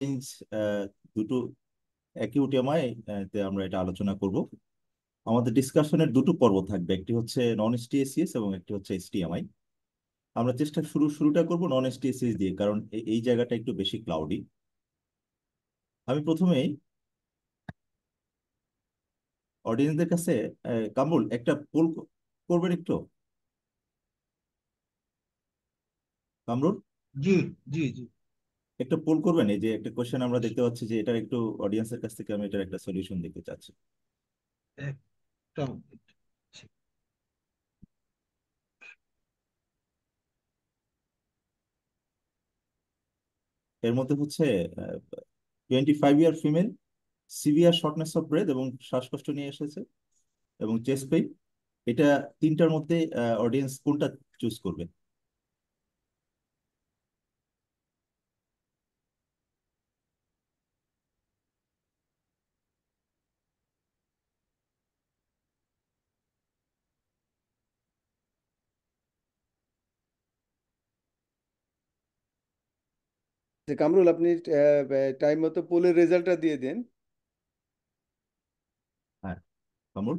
Change দুটো acute MI তে আমরা এটা আলোচনা করব। আমাদের ডিসকাশনের দুটো পর্ব থাকবে, একটি হচ্ছে নন এসটিএসিএস এবং একটি হচ্ছে এসটিএমআই। আমরা শুরুটা করব নন এসটিএসিএস দিয়ে, কারণ এই জায়গাটা একটু বেশি ক্লাউডি। আমি প্রথমেই অডিয়েন্সদের কাছে কামরুল একটা পোল করবেন একটু। কামরুল, জি জি জি একটা পোল করবেন। এই যে একটা কোশ্চেন আমরা দেখতে পাচ্ছি, যে এটার একটু অডিয়েন্সের কাছ থেকে আমি এটার একটা সলিউশন দেখতে চাচ্ছি। একটা মিনিট। এর মধ্যে হচ্ছে 25 year female, severe shortness of breath এবং শ্বাসকষ্ট নিয়ে এসেছে এবং চেস্ট পেইন। এটা তিনটার মধ্যে অডিয়েন্স কোনটা চুজ করবে? যে কামরুল, আপনি টাইম মতো পোলের রেজাল্টটা দিয়ে দেন। হ্যাঁ, কামরুল।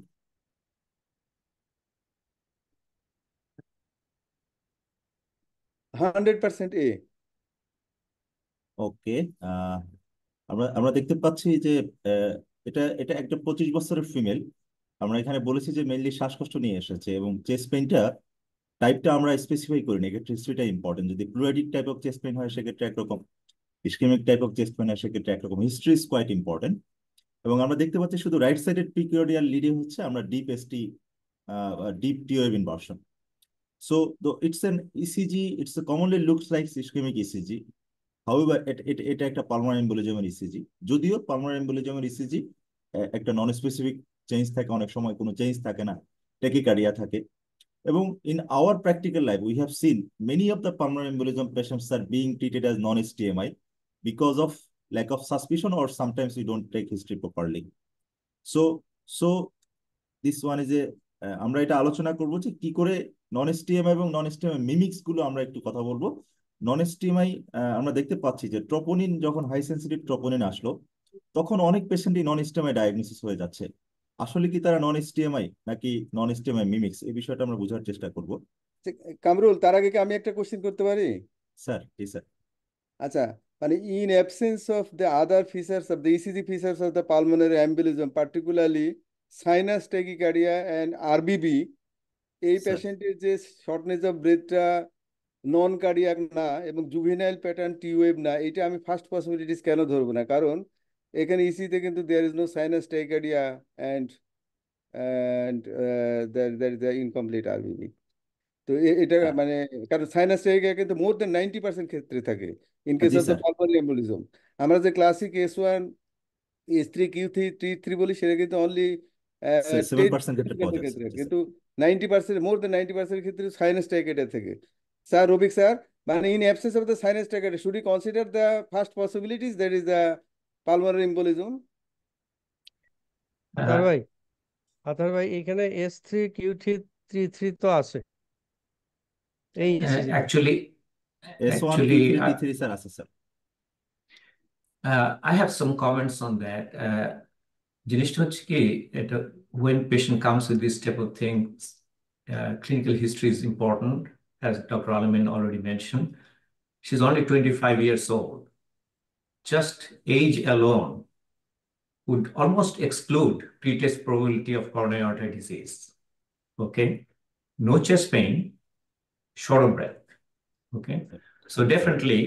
100% এ। ওকে। আমরা আমরা দেখতে পাচ্ছি যে আহ, এটা এটা একটা 25 বছরের ফিমেল। আমরা এখানে বলেছি যে মেইনলি শ্বাসকষ্ট নিয়ে এসেছে এবং চেস্ট পেইনটা টাইপটা আমরা স্পেসিফাই করিনি, এক্ষেত্রে হিস্ট্রিটা ইম্পর্টেন্ট। যদি pleuritic type of chest pain হয় সেক্ষেত্রে একরকম, ischaemic type of chest pain হয় সেক্ষেত্রে একরকম। History is quite important. এবং আমরা দেখতে পাচ্ছি শুধু রাইট সাইডের পিকিওডিয়াল লিডে হচ্ছে আমরা deep ST, deep T wave inversion. So though it's an ECG, it's a commonly looks like ischemic ECG. However, এটা একটা পালমার এম্বোলিজমের ইসিজি। যদিও পালমার এম্বোলিজমের ইসিজি একটা নন স্পেসিফিক চেঞ্জ থাকে, অনেক সময় কোনো চেঞ্জ থাকে না, টেকিকার্ডিয়া থাকে। এবং in our practical life we have seen many of the pulmonary embolism patients are being treated as non STEMI because of lack of suspicion or sometimes we don't take history properly. So this one is a, আমরা এটা আলোচনা করবো যে কি করে নন এসটিএমআই এবং নন এসটিএমআই mimics গুলো আমরা একটু কথা বলবো। নন এসটিএমআই আমরা দেখতে পাচ্ছি যে ট্রোপোনিন, যখন হাই সেন্সিটিভ ট্রোপোনিন আসলো তখন অনেক পেশেন্টই নন এসটিএমআই ডায়াগনোসিস হয়ে যাচ্ছে। আসলে কি তারা নন এসটিএমআই নাকি নন এসটিএমআই মিমিক্স, এই বিষয়টা আমরা বোঝার চেষ্টা করব। কামরুল, তার আগে কি আমি একটা কোশ্চেন করতে পারি? স্যার, জি স্যার। আচ্ছা, মানে in absence of the other features of the ECG features of the pulmonary embolism, particularly sinus tachycardia and RBB, এই স্যার, পেশেন্টের যে শর্টনেস অফ ব্রেথটা নন কার্ডিয়াক না এবং জুভেনাইল প্যাটার্ন টিউব না, এটা আমি ফার্স্ট পসিবিলিটিস কেন ধরবো না? কারণ এখানে ইসিতে কিন্তু there is no sinus tachycardia and and there is the incomplete RBBB. তো এটা মানে, কারণ সাইনাস টেকিকার্ডিয়া কিন্তু মোর দেন 90% ক্ষেত্রে থাকে in case G of the sir. Pulmonary embolism. আমরা যে classic S1 S3 Q3 T3 বলি, সেটা কিন্তু অনলি 7% ক্ষেত্রে 10% পাওয়া যাচ্ছে, ক্ষেত্রে, জি স্যার। কিন্তু 90%, মোর দেন 90% ক্ষেত্রে সাইনাস টাইকেটের থেকে। স্যার রবিক স্যার, মানে in absence of the sinus টাইকেট should you consider the first possibilities that is the pulmonary embolism? Athar ভাই, আতার ভাই, এখানে S3 Q3 T3 তো আছে এই ECG. actually, S1 actually, Q3 T3 sir আছে sir. I have some comments on that. জিনিসটা হচ্ছে কি, এটা when patient comes with this type of things, clinical history is important, as Dr. Alamin already mentioned. She's only 25 years old. Just age alone would almost exclude pretest probability of coronary artery disease. Okay, no chest pain, short of breath. Okay, so definitely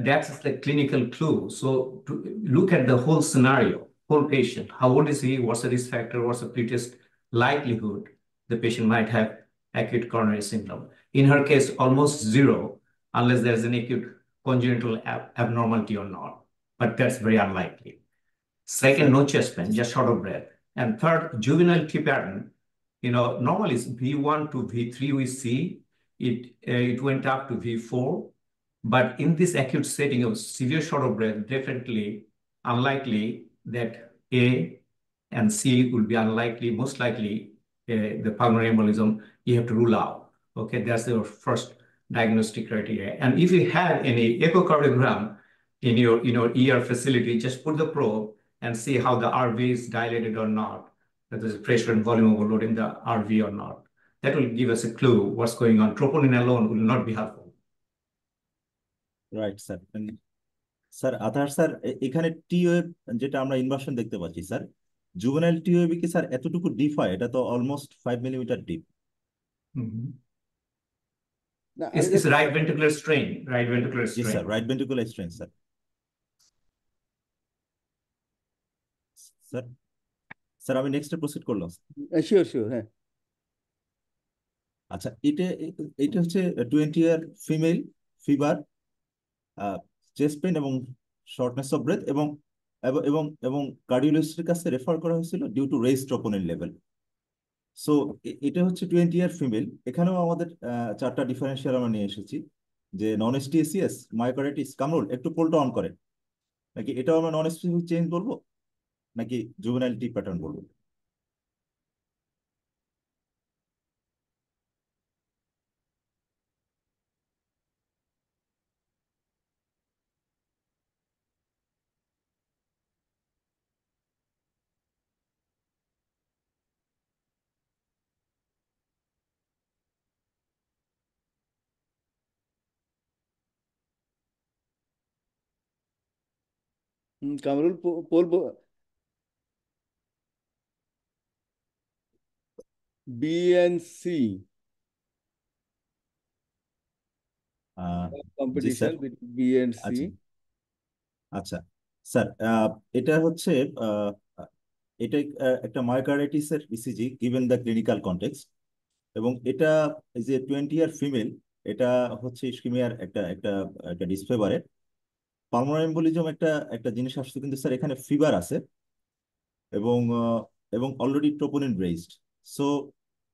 that's the clinical clue. So to look at the whole scenario, whole patient, how old is he, what's the risk factor, what's the pretest likelihood the patient might have acute coronary syndrome. In her case, almost zero, unless there's an acute congenital abnormality or not, but that's very unlikely. Second, no chest pain, just short of breath. And third, juvenile T pattern. Normally it's V1 to V3 we see. It went up to V4. But in this acute setting of severe short of breath, definitely unlikely that A and C will be unlikely. Most likely, the pulmonary embolism you have to rule out. Okay, that's the first diagnostic criteria. And if you have any echocardiogram, in your ER facility, just put the probe and see how the RV is dilated or not, whether there's pressure and volume overload in the RV or not. That will give us a clue what's going on. Troponin alone will not be helpful. Right sir. Sir Atahar sir, এখানে T wave যেটা আমরা inversion দেখতে পাচ্ছি sir, juvenile T wave কি sir এতটুকু deep হয়? এটা তো অলমোস্ট 5 মিলিমিটার ডিপ। না It's right ventricular strain, right ventricular G strain. Sir, right ventricular strain sir. Sir sir আমি নেক্সটে প্রসিড করলাম। শিওর শিওর, হ্যাঁ। আচ্ছা, এটা হচ্ছে 20 year female, fever, chest pain এবং শর্টনেস অফ ব্রেথ, এবং এবং এবং কার্ডিওলজিস্টের কাছে রেফার করা হয়েছিল due to raise troponin level. So এটা হচ্ছে 20 ইয়ার ফিমেল। এখানেও আমাদের 4টা ডিফারেন্সিয়াল আমরা নিয়ে এসেছি, যে নন এসটিএসিএস, মায়োকার্ডিটিস। কামরুল একটু পোলটা অন করে, নাকি এটাও আমরা নন স্পেসিফিক চেঞ্জ বলবো, নাকি জুভেনাইলিটি প্যাটার্ন বলবো? কামরুল পোল বিএনসি জি sir. Competition B and C. আচ্ছা আচ্ছা স্যার, এটা হচ্ছে আহ, এটা একটা মায়োকার্ডিটিসের ECG given the clinical context, এবং এটা যে 20 ইয়ার ফিমেল, এটা হচ্ছে ইসকিমিয়ার একটা একটা একটা ডিসফেভারে পালমোনারি এম্বোলিজম একটা একটা জিনিস আসছে, কিন্তু স্যার এখানে ফিভার আছে এবং এবং already troponin raised. So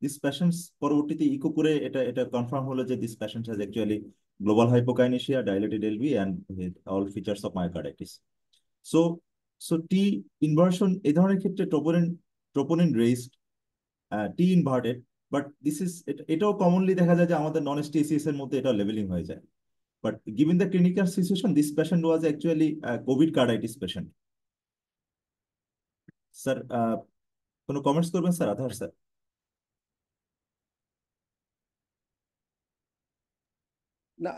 this patients পরবর্তীতে ইকো করে এটা এটা কনফার্ম হলো যে this patient has actually global hypokinesia, dilated LV and all features of myocarditis. So so T inversion এই ধরনের ক্ষেত্রে troponin troponin raised, T inverted, but this is, এটাও কমনলি দেখা যায় যে আমাদের নন এসটিএসিএস এর মধ্যে এটা লেভেলিং হয়ে যায়। But given the clinical situation, this patient was actually Covid carditis patient. Sir কোনো কমেন্টস করবেন স্যার? আধার স্যার। না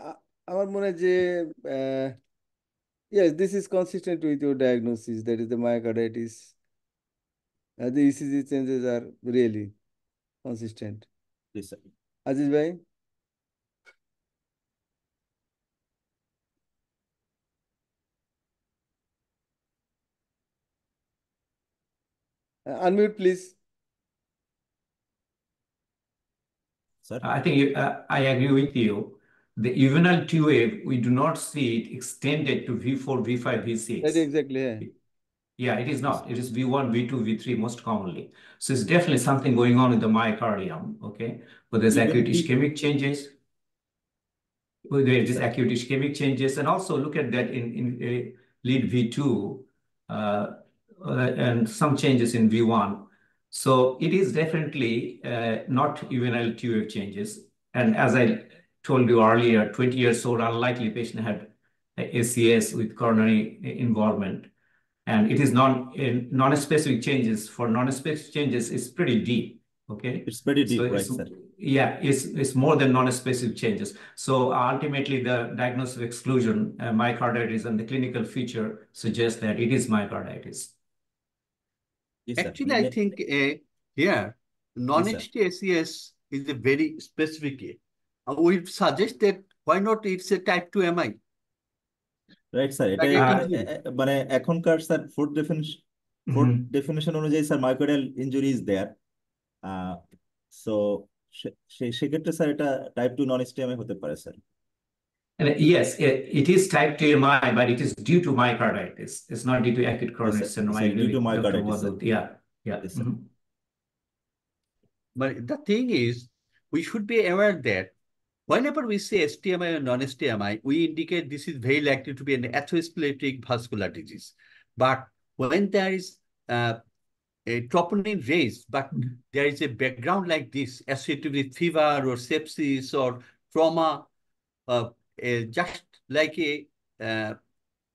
আমার মনে হয় যে yes, this is consistent with your diagnosis, that is the myocarditis. The ECG changes are really consistent. G sir. Aziz ভাই? Unmute please. Sir? I think I agree with you. The juvenile T wave, we do not see it extended to V4, V5, V6. That exactly, yeah. Yeah, it is not. It is V1, V2, V3 most commonly. So it's definitely something going on with the myocardium, okay? But there's Even acute if- ischemic changes. There is Sir. acute ischemic changes, and also look at that in lead V2 and some changes in V1. So it is definitely not juvenile T wave changes. And as I told you earlier, 20 years old, unlikely patient had ACS with coronary involvement. And it is non-specific changes. For non-specific changes, it's pretty deep, okay? It's pretty deep, So right, it's- sir? Yeah, it's more than non-specific changes. So ultimately, the diagnosis of exclusion, myocarditis, and the clinical feature suggests that it is myocarditis. Yes, sir. Actually, I think here, Yes, sir. non-HTSES is a very specific case. We suggest that why not it's a type 2 MI? Right sir, এটা Like I মানে এখনকার sir fourth definition অনুযায়ী sir myocardial injury is there. So সেক্ষেত্রে sir এটা type 2 non STMI হতে পারে sir. And yes, it is type 2 MI, but it is due to myocarditis. It's not due to acute coronary sir. syndrome. It's I agree due to with Dr. myocarditis, sir. Wadud. Yeah. Yes, sir. Mhm. But the thing is, we should be aware that whenever we say STMI or non-STMI, we indicate this is very likely to be an atherosclerotic vascular disease. But when there is a troponin raise, but there is a background like this associated with fever or sepsis or trauma, just like a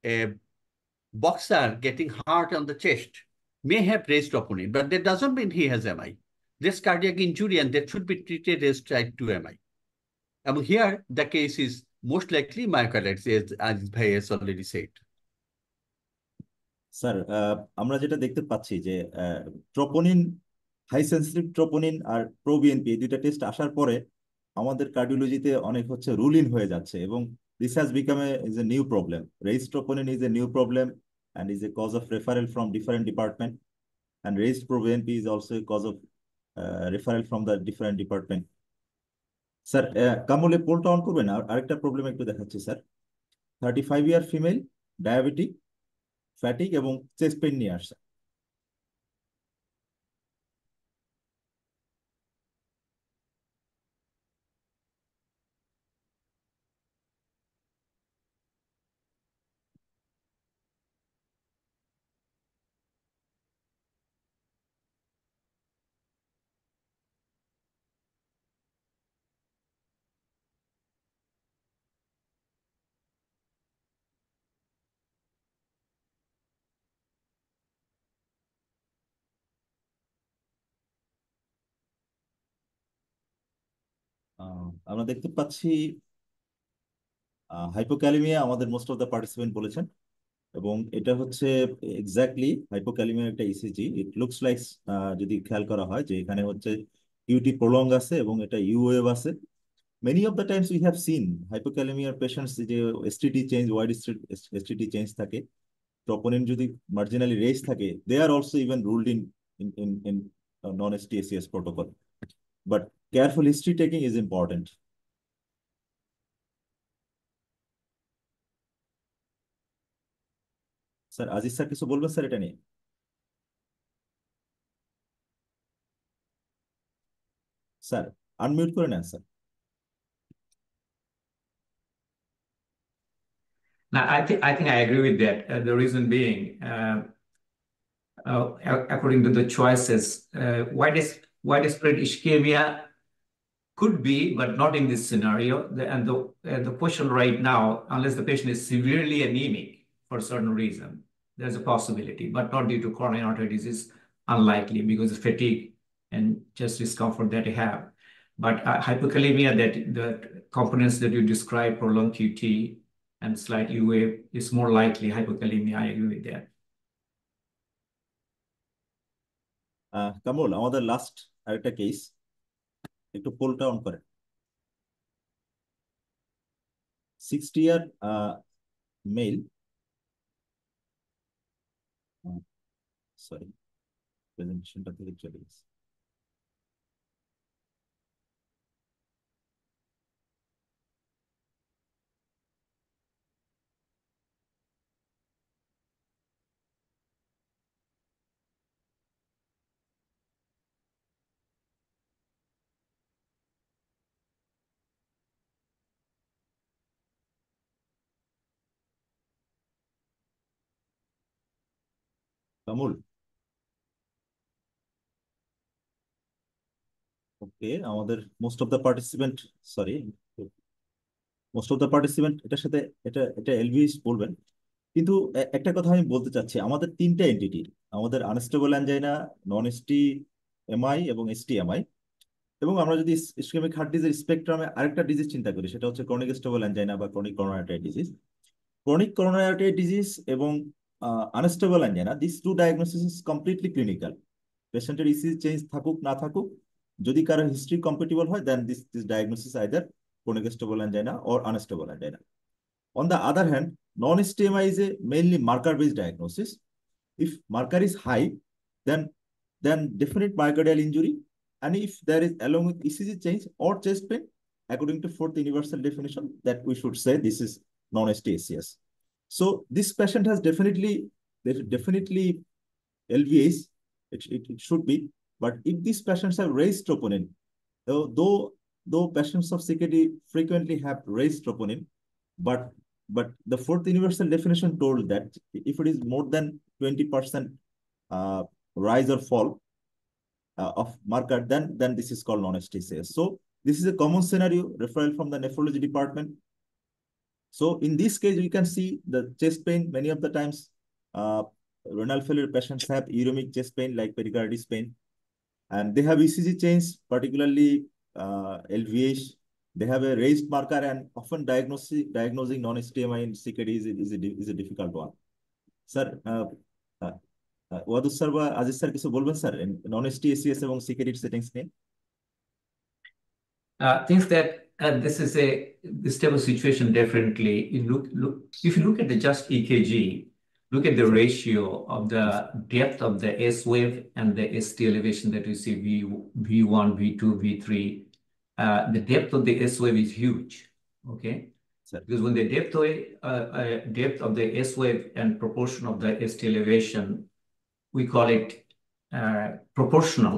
a boxer getting hurt on the chest may have raised troponin, but that doesn't mean he has MI. There's cardiac injury and that should be treated as type 2 MI. And here the case is most likely myocarditis, as Bhai has already said. Sir, আমরা যেটা দেখতে পাচ্ছি যে troponin, high sensitive troponin আর প্রোবিএনপি এই দুইটা test আসার পরে আমাদের কার্ডিওলজিতে অনেক হচ্ছে রুল ইন হয়ে যাচ্ছে, এবং this has become is a new problem. Raise troponin is a new problem and is a cause of referral from different department, and raised proBNP is also a cause of referral from the different department. Sir, কামলে পোলটা on করবেন। আরেকটা problem একটু দেখাচ্ছি sir. 35 ইয়ার female, diabetic, fatigue এবং chest pain নিয়ে আসছে। আমরা দেখতে পাচ্ছি হাইপোক্যালিমিয়া আমাদের মোস্ট অফ দ্য পার্টিসিপেন্ট বলেছেন, এবং এটা হচ্ছে এক্স্যাক্টলি হাইপোক্যালিমিয়ার একটা ইসিজি। ইট লুকস লাইক, যদি খেয়াল করা হয় যে এখানে হচ্ছে ইউটি প্রলং আছে এবং এটা ইউ ওয়েভ আছে। Many of the times we have seen হাইপোক্যালিমিয়ার পেশেন্টস যে STT change, wide STT change থাকে, ট্রোপোনিন যদি মার্জিনালি রেজ থাকে, they are also even ruled in non STACS protocol, but careful history taking is important. Sir, Aziz sir কিছু বলবেন sir এটা নিয়ে? Sir, unmute করে নেন sir. Now, I think I agree with that. The reason being, according to the choices, widespread ischemia could be, but not in this scenario. The question right now, unless the patient is severely anemic for a certain reason, there's a possibility, but not due to coronary artery disease, unlikely because of fatigue and chest discomfort that you have. But hypokalemia, that the components that you describe, prolonged QT and slight U wave, is more likely hypokalemia. I agree with that. কামল, আমাদের last আরেকটা case, একটু পোলটা on করেন। 60 ইয়ার mail, sorry প্রেজেন্টেশনটা থেকে চলে গেছে। কামল, ওকে, আমাদের most of the participant, sorry, most of the participant এটার সাথে এটা এটা এলভিস বলবেন। কিন্তু একটা কথা আমি বলতে চাচ্ছি, আমাদের তিনটা এন্টিটি, আমাদের unstable angina, non ST MI এবং এসটি এমআই, এবং আমরা যদি ইসকেমিক হার্ট ডিজিজ স্পেকট্রামে আরেকটা ডিজিজ চিন্তা করি, সেটা হচ্ছে ক্রনিক স্টেবল অ্যাঞ্জাইনা বা chronic coronary artery disease. Chronic coronary artery disease এবং unstable angina, this two diagnosis is completely clinical. পেশেন্টের ইসিজি চেঞ্জ থাকুক না থাকুক, যদি কারো হিস্ট্রি কম্পেটিবল হয়, then this diagnosis either chronic stable angina or unstable angina. On the other hand, non-STMI is a mainly marker-based diagnosis. If marker is high, then definite myocardial injury, and if there is along with ECG change or chest pain, according to fourth universal definition, that we should say this is non-STACS. So this patient has definitely LVAs. It should be, but if these patients have raised troponin, though patients of CKD frequently have raised troponin, but the fourth universal definition told that if it is more than 20% rise or fall of marker, then this is called non-STCS. So this is a common scenario, referral from the nephrology department. So in this case, we can see the chest pain. Many of the times, renal failure patients have uremic chest pain like pericarditis pain, and they have ECG change, particularly LVH. They have a raised marker, and often diagnosing non-STMI in CKD is a difficult one. Sir, Wadud sir বা Aziz sir কিছু বলবেন sir নন-ST ACS এবং CKD settings নিয়ে? Thinks that this type of situation definitely. If you look at the just EKG, look at the ratio of the depth of the S wave and the ST elevation that we see V1, V2, V3. The depth of the S wave is huge. Okay, because when the depth of the S wave and proportion of the ST elevation, we call it proportional.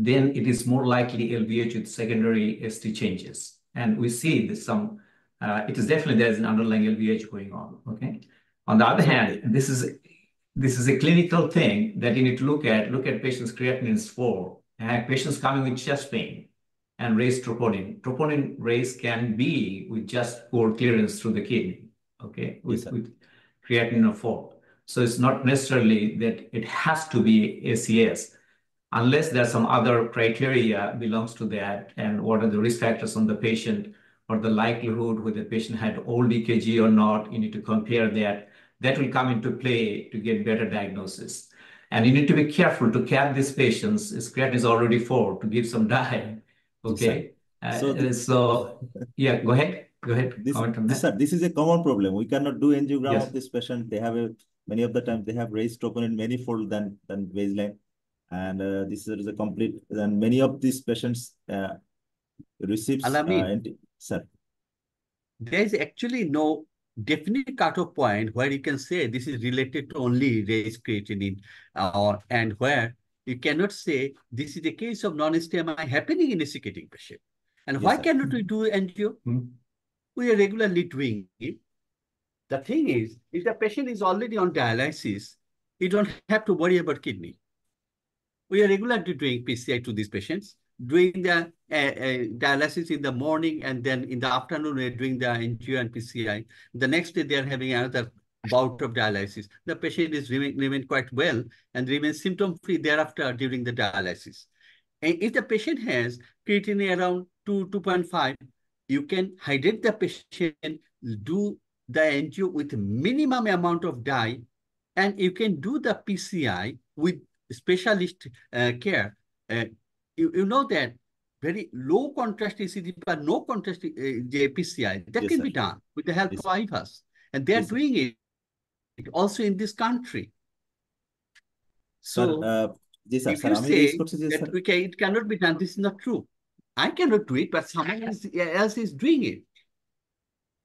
Then it is more likely LVH with secondary ST changes. And we see this it is definitely there's an underlying LVH going on, okay? On the other hand, this is a clinical thing that you need to look at patients' creatinine is 4, and patients coming with chest pain and raised troponin. Troponin raise can be with just poor clearance through the kidney, okay? With creatinine of 4. So it's not necessarily that it has to be ACS. Unless there's some other criteria belongs to that, and what are the risk factors on the patient, or the likelihood whether the patient had old EKG or not, you need to compare that. That will come into play to get better diagnosis. And you need to be careful to cap these patients. His creatinine is already 4 to give some dye, okay? So yeah, go ahead. Comment on that. Sir, this is a common problem. We cannot do angiogram Yes. of this patient. They have many of the times they have raised troponin manifold than baseline. And this is a complete, and many of these patients receives, sir. There is actually no definite cutoff point where you can say this is related to only raised creatinine, and where you cannot say this is the case of non-STMI happening in a CKD patient. And Yes, why sir. cannot we do angio? We are regularly doing it. The thing is, if the patient is already on dialysis, you don't have to worry about kidney. We are regularly doing PCI to these patients, doing the dialysis in the morning, and then in the afternoon, we're doing the angio and PCI. The next day, they're having another bout of dialysis. The patient is remain quite well and remains symptom-free thereafter during the dialysis. And if the patient has creatinine around 2.5, you can hydrate the patient, do the angio with minimum amount of dye, and you can do the PCI with specialist care. You know that very low contrast ECG, but no contrast PCI, that can be done with the help of IVAS. And they're doing it also in this country. So if you say that it cannot be done, this is not true. I cannot do it, but someone else is doing it.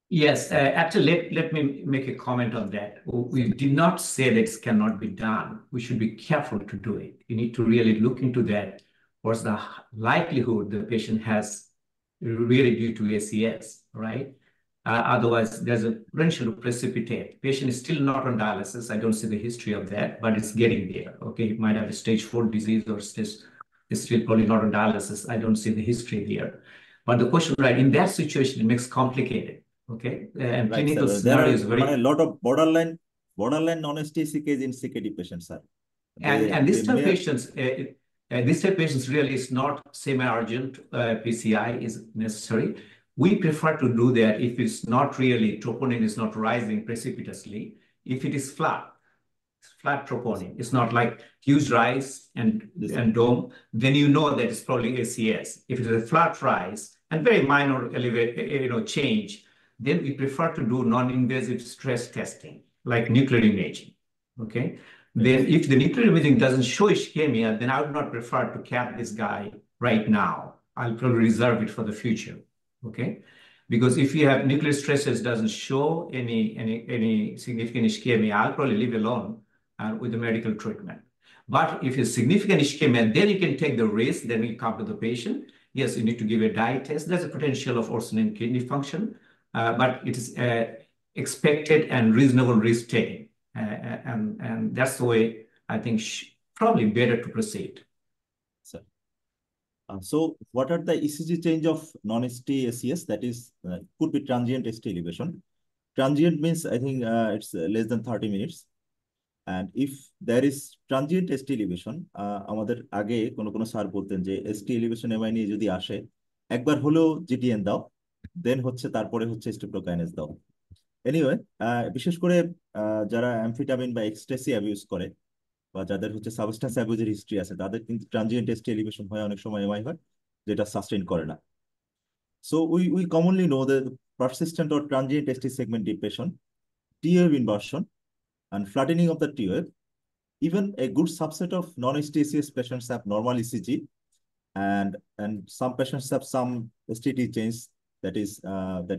Yes, actually, let me make a comment on that. We did not say that it cannot be done. We should be careful to do it. You need to really look into that. What's the likelihood the patient has really due to ACS, right? Otherwise, there's a potential to precipitate. Patient is still not on dialysis. I don't see the history of that, but it's getting there, okay? It might have a stage 4 disease or it's still probably not on dialysis. I don't see the history here. But the question, right, in that situation, it makes complicated. Okay, and right, clinical sir. scenario is very a lot of borderline non-ST cases in CKD patients, sir. And this type of patients, this type of patients really is not semi-urgent. PCI is necessary. We prefer to do that if it's not really troponin is not rising precipitously. If it is flat troponin, it's not like huge rise and dome, then you know that it's probably ACS. If it is a flat rise and very minor change, then we prefer to do non-invasive stress testing, like nuclear imaging, okay? Then if the nuclear imaging doesn't show ischemia, then I would not prefer to cap this guy right now. I'll probably reserve it for the future, okay? Because if you have nuclear stresses doesn't show any significant ischemia, I'll probably leave alone with the medical treatment. But if it's significant ischemia, then you can take the risk, then we come to the patient. Yes, you need to give a dye test. There's a potential of worsening kidney function. But it is expected and reasonable risk taking. And that's the way I think probably better to proceed. Sir. So what are the ECG change of non-ST ACS? That is, could be transient ST elevation. Transient means I think it's less than 30 minutes. And if there is transient ST elevation, আমাদের আগে কোনো sir বলতেন যে ST elevation MI নিয়ে যদি আসে, একবার হলেও GTN দাও, দেন হচ্ছে তারপরে হচ্ছে স্টেপ্টোকাইনেজ দাও। এনিওয়ে, বিশেষ করে যারা অ্যামফিটামিন বা এক্সটেসি অ্যাবিউজ করে বা যাদের হচ্ছে সাবস্টেন্স অ্যাবিউজের হিস্ট্রি আছে, তাদের কিন্তু ট্রানজিয়েন্ট ST এলিভেশন হয়, অনেক সময় এমআই হয়, যেটা সাস্টেইন করে না। So we commonly know the persistent or transient ST segment depression, T-wave inversion, and flattening of the T-wave. Even a good subset of non-ST ACS patients have normal ECG, and some patients have some STT change that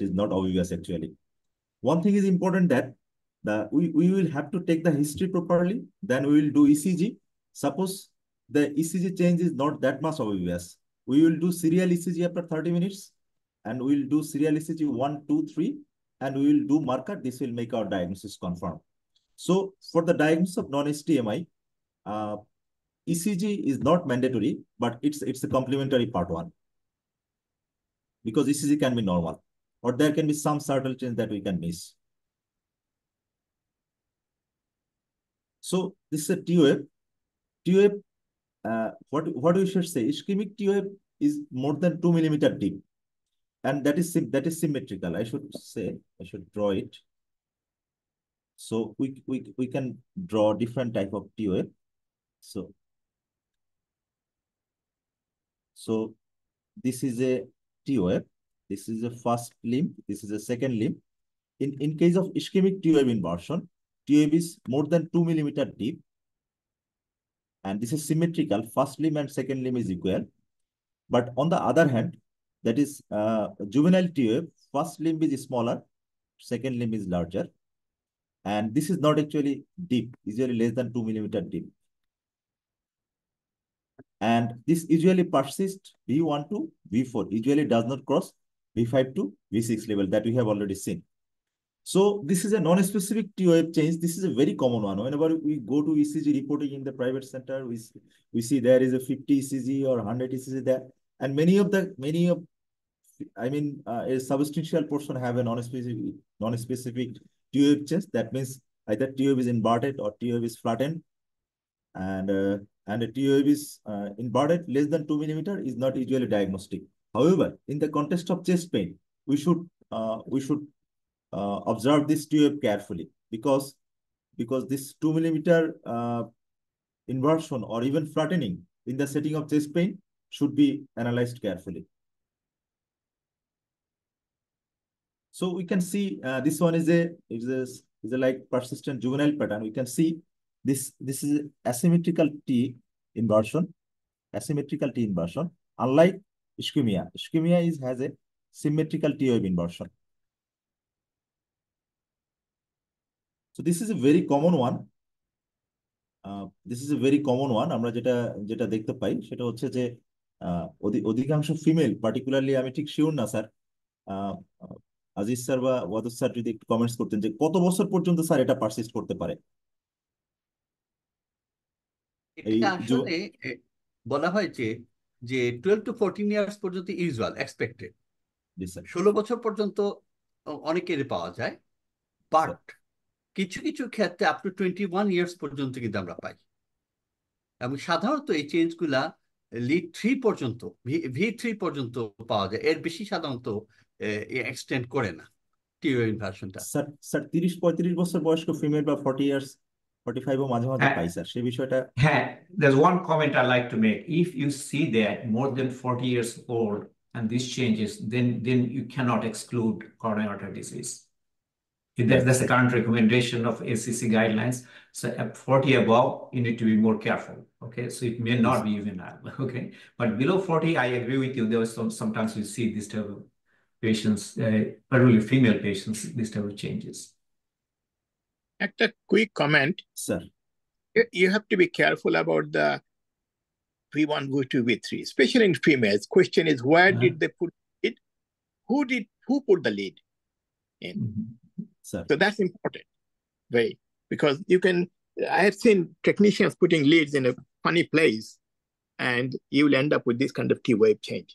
is not obvious actually. One thing is important, that we will have to take the history properly, then we will do ECG. Suppose the ECG change is not that much obvious, we will do serial ECG after 30 minutes, and we will do serial ECG 1, 2, 3, and we will do marker. This will make our diagnosis confirm. So for the diagnosis of non-STMI, ECG is not mandatory, but it's a complementary part one, because ECG can be normal, or there can be some subtle change that we can miss. So this is a T-wave. T-wave, what we should say, ischemic T-wave is more than 2 millimeter deep, and that is symmetrical. I should draw it. So we can draw different type of T-wave. So this is a T-wave. This is a first limb. This is a second limb. In case of ischemic T-wave inversion, T-wave is more than 2 millimeter deep, and this is symmetrical. First limb and second limb is equal. But on the other hand, that is juvenile T-wave, first limb is smaller, second limb is larger, and this is not actually deep, usually less than 2 millimeter deep. And this usually persists V1 to V4, usually does not cross V5 to V6 level that we have already seen. So this is a non-specific T-wave change. This is a very common one. Whenever we go to ECG reporting in the private center, we see there is a 50 ECG or 100 ECG there. And a substantial portion have a non-specific T-wave change. That means either T-wave is inverted or T-wave is flattened. And a T-wave is inverted less than 2 millimeter is not usually diagnostic. However, in the context of chest pain, we should observe this T-wave carefully, because this 2 millimeter inversion or even flattening in the setting of chest pain should be analyzed carefully. So we can see this one is a like persistent juvenile pattern. We can see this is asymmetrical T inversion, unlike ischemia. Ischemia has a symmetrical T-wave inversion. So this is a very common one. আমরা যেটা দেখতে পাই সেটা হচ্ছে যে অধিকাংশ female, particularly আমি ঠিক sure না স্যার, আজিজ স্যার বা ওয়াদুদ স্যার যদি একটু কমেন্টস করতেন যে কত বছর পর্যন্ত স্যার এটা পারসিস্ট করতে পারে। এটা আসলে বলা হয় যে 12 to 14 ইয়ার্স পর্যন্ত ইউজুয়াল এক্সপেক্টেড, 16 বছর পর্যন্ত অনেকেরই পাওয়া যায়, বাট কিছু কিছু ক্ষেত্রে আপ টু 21 ইয়ার্স পর্যন্ত কিন্তু আমরা পাই। এবং সাধারণত এই চেঞ্জগুলা লিড 3 পর্যন্ত, V3 পর্যন্ত পাওয়া যায়, এর বেশি সাধারণত এক্সটেন্ড করে না T-wave ইনভার্সনটা। স্যার 30-35 বছর বয়স্ক ফিমেল বা 40 ইয়ার্স 45 ও মাঝে মাঝে পাই স্যার, সেই বিষয়টা। There's one comment I like to make. If you see that more than 40 years old and these changes, then you cannot exclude coronary artery disease. That's the current recommendation of ACC guidelines. So at 40 above, you need to be more careful. Okay, so it may not be juvenile. Okay, but below 40, I agree with you. There was sometimes we see this type of patients, particularly female patients, this type of changes. A quick comment, sir. You have to be careful about the V1, V2, V3, especially in females. Question is, where did they put it? Who put the lead in? So that's important, because I have seen technicians putting leads in a funny place, and you will end up with this kind of T-wave change.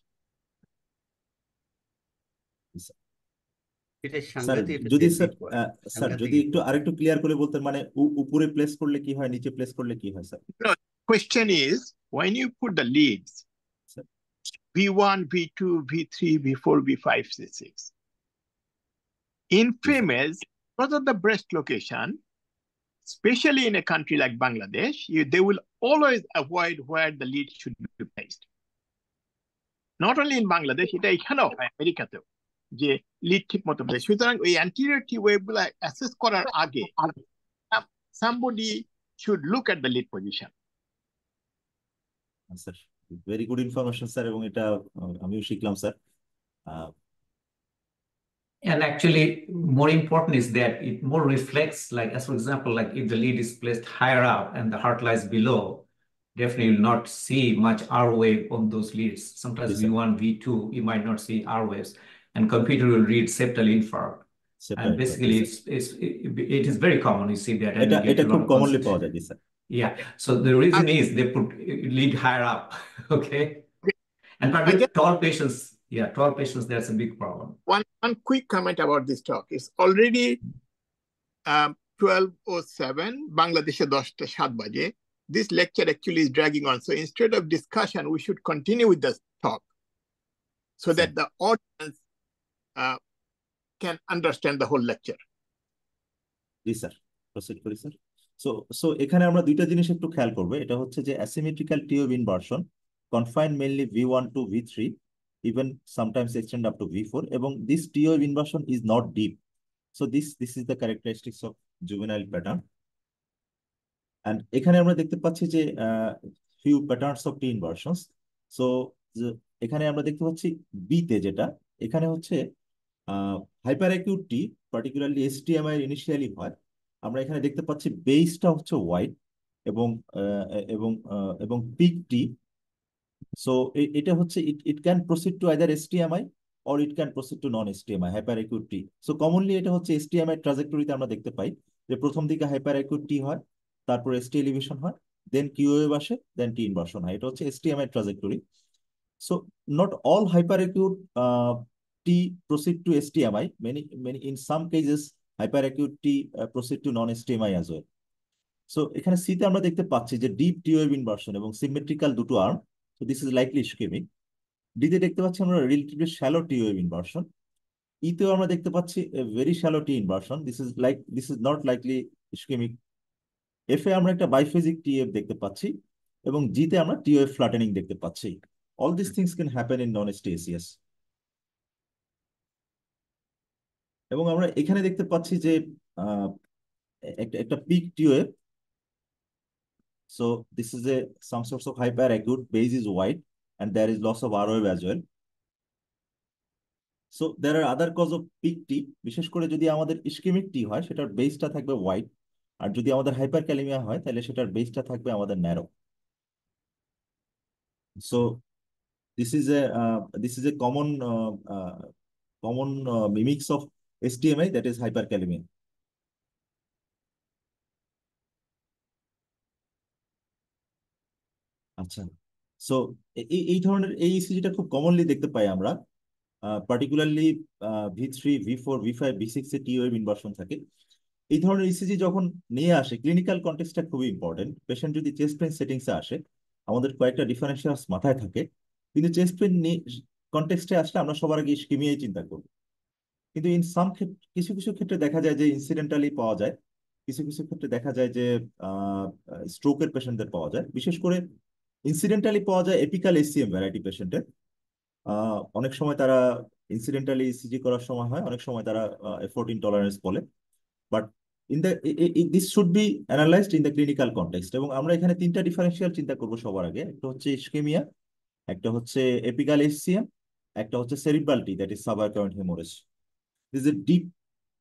এটা sir সাংঘাতিক একটা যদি technique বলে। Sir সাংঘাতিক যদি একটু important. আরেকটু clear করে বলতেন, মানে উপরে প্লেস করলে কি হয়, নিচে প্লেস করলে কি হয় sir? No, question is, when you put the leads, Sir. V1, V2, V3, V4, V5, C6, in females, because of the breast location, especially in a country like Bangladesh, they will always avoid where the lead should be placed. Not only in Bangladesh, এটা এখানেও হয় আমেরিকাতেও, যে lead ঠিক মতো place। সুতরাং ওই anterior টি ওয়েভগুলো assess করার আগে somebody should look at the lead position. Sir very good information sir, এবং এটা আমিও শিখলাম sir. And actually, more important is that it more reflects, like, as for example, like if the lead is placed higher up and the heart lies below, definitely you will not see much R wave on those leads. Sometimes Yes, sir. V1, V2, you might not see R waves, and computer will read septal infarct. And basically, it is very common. You see that, and you get এটা a lot খুব of commonly পাওয়া যায়, জি sir. Yeah. So the reason is they put lead higher up. Okay. And but with tall patients, tall patients, that's a big problem. One quick comment about this talk. It's already 12:07, Bangladeshe 10:07 baje. This lecture actually is dragging on. So instead of discussion, we should continue with the talk so that the audience can understand the whole lecture. G sir, proceed করি sir. So এখানে আমরা দুইটা জিনিস একটু খেয়াল করবো। এটা হচ্ছে যে asymmetrical T wave inversion confined mainly V1 to V3, even sometimes extend up to V4, এবং this TOV inversion is not deep. So this is the characteristics of juvenile pattern. And এখানে আমরা দেখতে পাচ্ছি যে few patterns of T inversions. So এখানে আমরা দেখতে পাচ্ছি B তে যেটা, এখানে হচ্ছে হাইপার অ্যাকিউট টি, পার্টিকুলারলি এসটিএমআই ইনিশিয়ালি হয়। আমরা এখানে দেখতে পাচ্ছি বেসটা হচ্ছে হোয়াইট এবং এবং এবং পিক টি। সো এটা হচ্ছে it can proceed to either STEMI or it can proceed to non STEMI hyper acute T. So commonly এটা হচ্ছে এসটিএমআই ট্রাজেক্টরিতে আমরা দেখতে পাই যে প্রথম দিকে হাইপার অ্যাকিউট টি হয়, তারপর এসটি এলিভেশন হয়, দেন কিউওয়েভ আসে, দেন টি ইনভার্সন হয়। এটা হচ্ছে STEMI trajectory. So not all hyper acute T proceed to STMI. Many in some cases hyperacute T proceed to non-STMI as well. So এখানে C তে আমরা দেখতে পাচ্ছি যে deep T wave inversion এবং symmetrical দুটো arm. So this is likely ischemic. D তে দেখতে পাচ্ছি আমরা relatively shallow T wave inversion. E তেও আমরা দেখতে পাচ্ছি a very shallow T inversion. This is not likely ischemic. F এ আমরা একটা biphasic T wave দেখতে পাচ্ছি এবং G তে আমরা T wave flattening দেখতে পাচ্ছি। All these things can happen in non-STACS. এবং আমরা এখানে দেখতে পাচ্ছি যে একটা peak T wave. So this is a some source of hyper acute, base is wide and there is loss of R wave as well. So there are other cause of peak T, বিশেষ করে যদি আমাদের ischemic টি হয় সেটার বেসটা থাকবে white, আর যদি আমাদের হাইপার ক্যালিমিয়া হয় তাহলে সেটার বেসটা থাকবে আমাদের narrow. So this is a common mimics of STEMI, that is hyper kalaemia, so এই ধরনের এই ইসিজিটা খুব কমনলি দেখতে পাই আমরা, particularly V3, V4, V5, V6 এ টি ওয়েভ ইনভার্সন থাকে। এই ধরনের ইসিজি যখন নিয়ে আসে ক্লিনিক্যাল কন্টেক্সটটা খুবই ইম্পর্টেন্ট। পেশেন্ট যদি চেস্ট পেইন সেটিংসে আসে, আমাদের কয়েকটা ডিফারেন্সিয়ালস মাথায় থাকে, কিন্তু চেস্ট পেইন কন্টেক্সটে আসলে আমরা সবার আগে ইসকেমিয়াই চিন্তা করব। কিন্তু কিছু কিছু ক্ষেত্রে দেখা যায় যে ইনসিডেন্টালি পাওয়া যায়, কিছু কিছু ক্ষেত্রে দেখা যায় যে স্ট্রোকের পেশেন্টদের পাওয়া যায়। বিশেষ করে ইনসিডেন্টালি পাওয়া যায় এপিক্যাল এসিএম ভ্যারাইটি পেশেন্টের। অনেক সময় তারা ইনসিডেন্টালি ইসিজি করার সময় হয়, অনেক সময় তারা এফোর্ট ইনটলারেন্স বলে। But this should be analysed in the clinical context. এবং আমরা এখানে তিনটা ডিফারেন্সিয়াল চিন্তা করবো সবার আগে। একটা হচ্ছে ইসকেমিয়া, একটা হচ্ছে এপিক্যাল এসিএম, একটা হচ্ছে cerebral T, that is subarachnoid haemorrhage. This is deep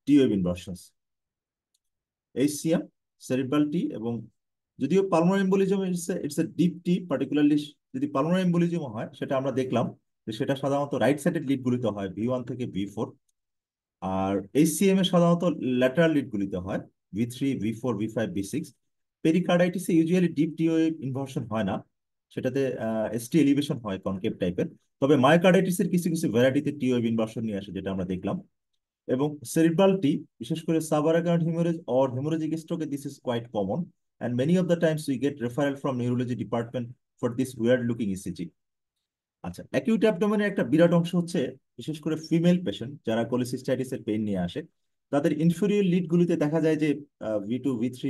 T wave inversions, HCM, cerebral T, এবং যদিও pulmonary embolism it's a deep T. Particularly যদি পালমোনারি এম্বোলিজম হয়, সেটা আমরা দেখলাম যে সেটা সাধারণত রাইট সাইডের লিডগুলিতে হয়, V1 থেকে V4। আর এইচসিএম এ সাধারণত ল্যাটারাল লিডগুলিতে হয়, V3, V4, V5, V6। পেরিকার্ডাইটিসে usually deep T wave inversion হয় না, সেটাতে এসটি এলিভেশন হয় কনকেভ টাইপের। তবে মায়োকার্ডাইটিসের কিছু কিছু ভ্যারাইটিতে টিওএব ইনভার্সন নিয়ে আসে, যেটা আমরা দেখলাম। এবং সেরিব্রালটি, বিশেষ করে সাবঅ্যাকাউন্ট হেমোরেজ অর হেমোরেজিক স্ট্রোকে, this is quite common, and many of the times we get referral from neurology department for this weird looking ECG. আচ্ছা, অ্যাকিউট অ্যাবডোমেনের একটা বিরাট অংশ হচ্ছে বিশেষ করে ফিমেল পেশেন্ট যারা কোলিসিস্টাইটিসের পেইন নিয়ে আসে, তাদের ইনফেরিয়র লিডগুলিতে দেখা যায় যে V2 V3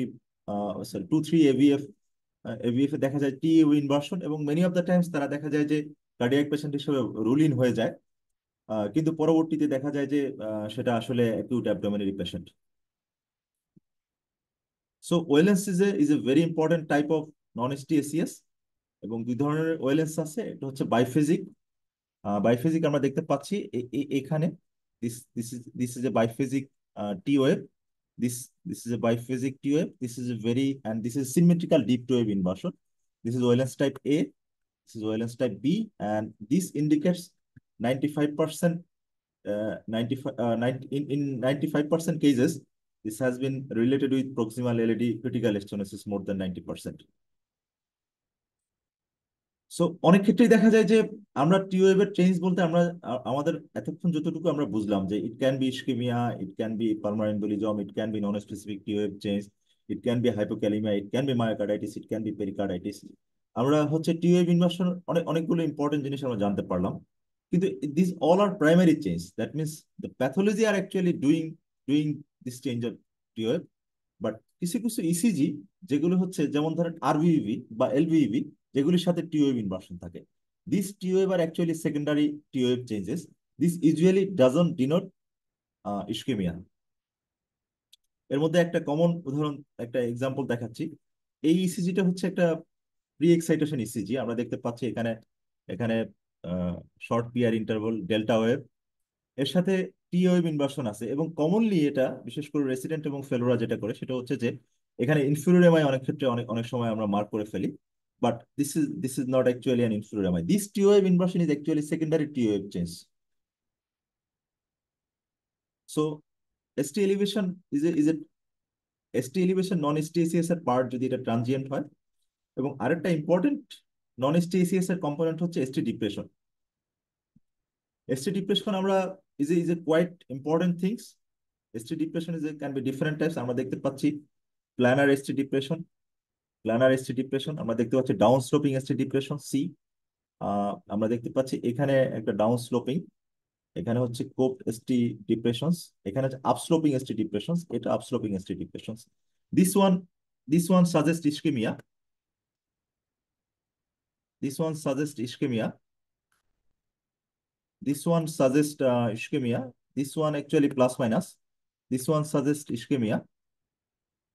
সরি 2-3 AVF এভিএফ এ দেখা যায় টিইউ ইনভার্সন, এবং মেনি অফ দ্য টাইমস তারা দেখা যায় যে কার্ডিয়াক পেশেন্ট হিসেবে রুল ইন হয়ে যায়, কিন্তু পরবর্তীতে দেখা যায় যে সেটা আসলে acute abdominal patient. So Wellens is a very important type of non STACS, এবং দুই ধরনের ওয়েলেন্স আছে। এটা হচ্ছে বাইফেজিক। বাইফেজিক আমরা দেখতে পাচ্ছি এখানে, this is a biphasic T wave, this is a biphasic T wave, this is a very, and this is symmetrical deep to wave inversion. This is Whelan's type A, this is Whelan's type B, and this indicates 95%, 95% cases this has been related with proximal LED critical stenosis more than 90%. So অনেক ক্ষেত্রেই দেখা যায় যে আমরা টিওয়েভের change বলতে আমরা আমাদের এতক্ষণ যতটুকু আমরা বুঝলাম যে it can be ischaemia, it can be pulmonary embolism, it can be non specific T wave change, it can be hypokalaemia, it can be myocarditis, it can be pericarditis. আমরা হচ্ছে টিওয়েভ ইনভার্সন অনেকগুলো ইম্পর্টেন্ট জিনিস আমরা জানতে পারলাম, কিন্তু this all are primary change, that means the pathology are actually doing this change of T wave. But কিছু কিছু ইসিজি যেগুলো হচ্ছে, যেমন ধরেন আরভিইভি বা এলভিইভি, যেগুলির সাথে টিওয়েভ ইনভার্সন থাকে, this T wave are actually secondary T wave changes, this usually doesn't denote ischaemia. এর মধ্যে একটা কমন উদাহরণ, একটা এক্সাম্পল দেখাচ্ছি। এই ইসিজিটা হচ্ছে একটা প্রি এক্সাইটেশন ইসিজি। আমরা দেখতে পাচ্ছি এখানে এখানে short PR interval delta wave, এর সাথে টি ওয়েভ ইনভার্সন আছে, এবং কমনলি এটা বিশেষ করে রেসিডেন্ট এবং ফেলোরা যেটা করে সেটা হচ্ছে যে এখানে ইনফিউরিয়র এমআই অনেক ক্ষেত্রে অনেক সময় আমরা মার্ক করে ফেলি, but this is not actually an inferior MI. This T wave inversion is actually secondary T wave change. So ST elevation is a ST elevation non STACS এর পার্ট যদি এটা ট্রানজিয়েন্ট হয়, এবং আরেকটা ইম্পর্টেন্ট নন STACS এর component হচ্ছে ST depression. ST depression আমরা is a quite important things. ST depression can be different types. আমরা দেখতে পাচ্ছি planar ST depression, আমরা দেখতে পাচ্ছি down sloping ST depression C, আমরা দেখতে পাচ্ছি এখানে একটা ডাউন স্লোপিং, এখানে হচ্ছে কোপ ST depressions, এখানে হচ্ছে আপস্লোপিং ST depressions, এটা আপস্লোপিং ST depressions. This one suggests ischemia. This one suggests ischemia. This one suggests ischemia. This one actually plus minus. This one suggests ischemia.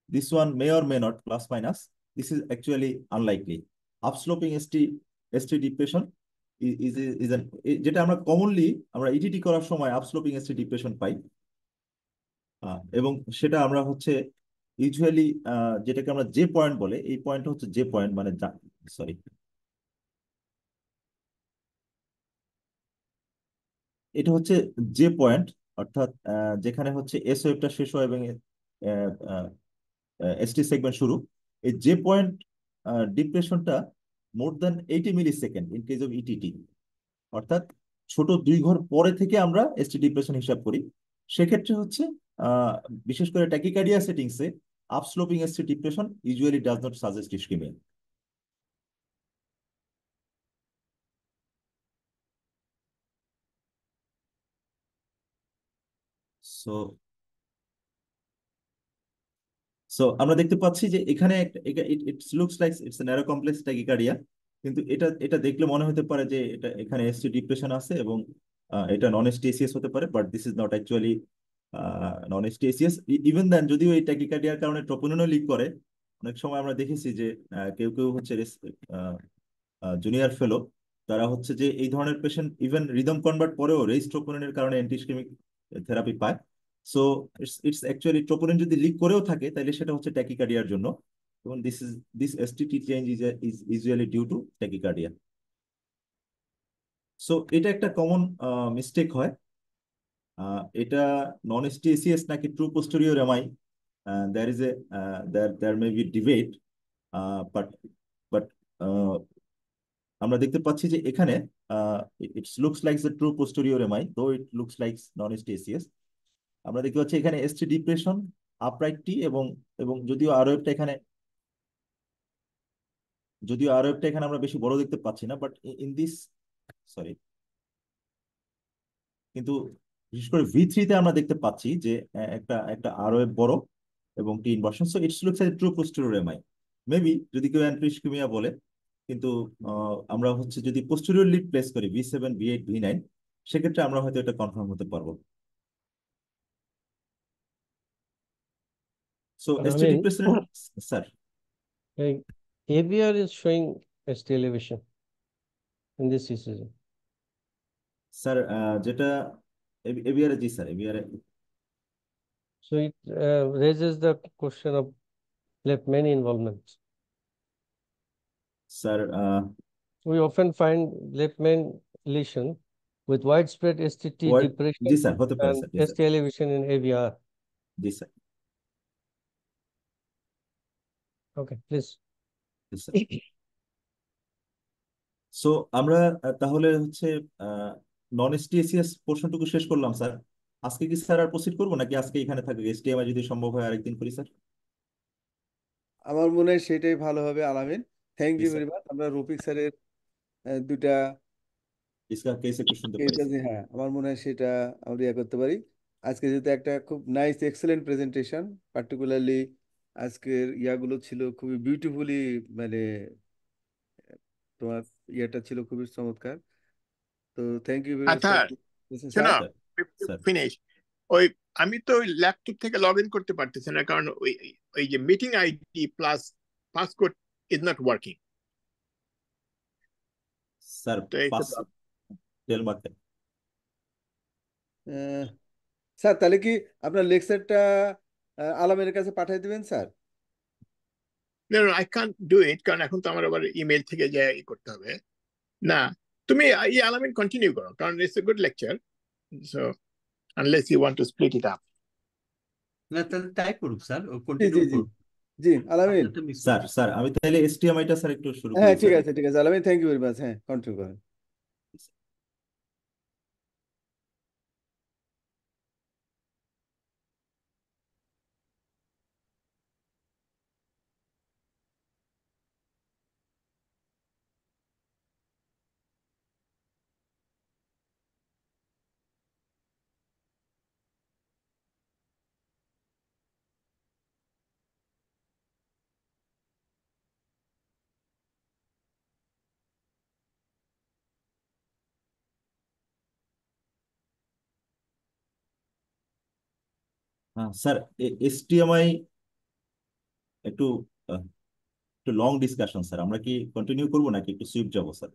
This one may or may not plus minus. This is actually unlikely. Upsloping ST depression is an যেটা আমরা commonly আমরা ETT করার সময় আপস্লোপিং ST depression পাই, এবং সেটা আমরা হচ্ছে usually যেটাকে আমরা যে পয়েন্ট বলে, এই পয়েন্টটা হচ্ছে যে পয়েন্ট, মানে সরি এটা হচ্ছে যে পয়েন্ট, অর্থাৎ যেখানে হচ্ছে এস ওয়েভটা শেষ হয় এবং এসটি সেগমেন্ট শুরু। এই যে পয়েন্ট ডিপ্রেশনটা more than 80 millisecond in case of ETT, অর্থাৎ ছোট 2 ঘর পরে থেকে আমরা এসটি ডিপ্রেশন হিসাব করি। সেক্ষেত্রে হচ্ছে বিশেষ করে ট্যাকিকার্ডিয়া সেটিংসে upsloping ST depression usually does not suggest ischaemia. So আমরা দেখতে পাচ্ছি যে এখানে it's looks like it's narrow complex tachycardia, কিন্তু এটা দেখলে মনে হতে পারে যে এটা এখানে এসটি ডিপ্রেশন আছে এবং এটা নন এসটিএসিএস হতে পারে, but this is not actually non ST ACS. Even then যদিও এই ট্যাকিকার্ডিয়ার কারণে ট্রোপোনিনও লিক করে, অনেক সময় আমরা দেখেছি যে কেউ কেউ হচ্ছে জুনিয়র ফেলো, তারা হচ্ছে যে এই ধরনের পেশেন্ট ইভেন রিদম কনভার্ট পরেও রেইজ ট্রোপোনিনের কারণে অ্যান্টিইস্কেমিক থেরাপি পায়। সো ইটস অ্যাকচুয়ালি ট্রোপোনিন যদি লিক করেও থাকে তাহলে সেটা হচ্ছে ট্যাকিকার্ডিয়ার জন্য, এবং this STT change is usually due to tachycardia. So এটা একটা কমন মিস্টেক হয়, এটা নন এসটিএসিএস নাকি true posterior MI, there is a there may be debate, but আমরা দেখতে পাচ্ছি যে এখানে it's looks like the true posterior MI, দো ইট লুকস লাইক নন এসটিএসিএস। আমরা দেখতে পাচ্ছি এখানে এসটি ডিপ্রেশন, আপরাইট টি, এবং এবং যদিও আরও একটা এখানে আমরা বেশি বড় দেখতে পাচ্ছি না, বাট ইন দিস, সরি, কিন্তু বিশেষ করে V3 তে আমরা দেখতে পাচ্ছি যে একটা একটা আরও বড় এবং T inversion. So it's looks like true posterior MI. Maybe যদি কেউ অ্যান্ট্রিস্কিমিয়া বলে, কিন্তু আমরা হচ্ছে যদি পোস্টেরিয়র লিড প্লেস করি V7, V8, V9, সেক্ষেত্রে আমরা হয়তো এটা কনফার্ম হতে পারবো। So ST Amin, depression, sir. ABR is showing ST elevation in this ECG. Sir যেটা এবিআর, জি sir, aVR. So it raises the question of left main involvement. Sir We often find left main lesion with widespread STT depression G sir, হতে পারে and sir, G ST sir, elevation in ABR. G sir, Okay, please. G sir. So আমরা তাহলে হচ্ছে নন এসটিএসিএস পোর্শনটুকু শেষ করলাম sir. আজকে কি sir আর proceed করবো, নাকি আজকে এখানে থাকবে? এসটিএমআই যদি সম্ভব হয় আরেকদিন করি স্যার। আমার মনে হয় সেটাই ভালো হবে আলামিন। Thank G U sir, very much. আমরা রফিক স্যারের দুইটা কেস একটু শুনতে কেস পারি আছে, স্যার। হ্যাঁ আমার মনে হয় সেটা আমরা ইয়ে করতে পারি। আজকে যেহেতু একটা খুব নাইস এক্সেলেন্ট প্রেজেন্টেশন, পার্টিকুলারলি আজকের ইয়াগুলো ছিল খুবই বিউটিফুলি, মানে তোমার ইয়েটা ছিল খুবই চমৎকার। তো thank you very much for আচ্ছা শোনো, স্যার। Sir, sir, finish. ওই আমি তো ল্যাপটপ থেকে লগ ইন করতে পারতেছি না, কারণ ওই ওই যে meeting ID plus passcode is not working. Sir তো এই পাস টেল মার্কেট। স্যার তাহলে কি আপনার লেকচারটা আলামের কাছে পাঠিয়ে দিবেন sir? No, no, I can't do it, কারণ এখন তো আমার আবার ইমেল থেকে যে করতে হবে। না, তুমি এই আলামিন কন্টিনিউ করো, কারণ it's a good lecture. So unless you want to split it up. না তাহলে তাই করুক স্যার, ও জি কন্টিনিউ জি জি করুক। জি আলামিন। আপনারটা মিস স্যার, স্যার আমি তাহলে এসটিএমআইটা স্যার একটু শুরু হ্যাঁ করি ঠিক স্যার। আছে ঠিক আছে আলামিন, থ্যাংক ইউ ভেরি মাচ। হ্যাঁ কন্টিনিউ করেন। হ্যাঁ স্যার, এসটিএমআই একটু আহ, একটু লং ডিসকাশন স্যার। আমরা কি কন্টিনিউ করবো নাকি একটু সুইফট যাবো স্যার?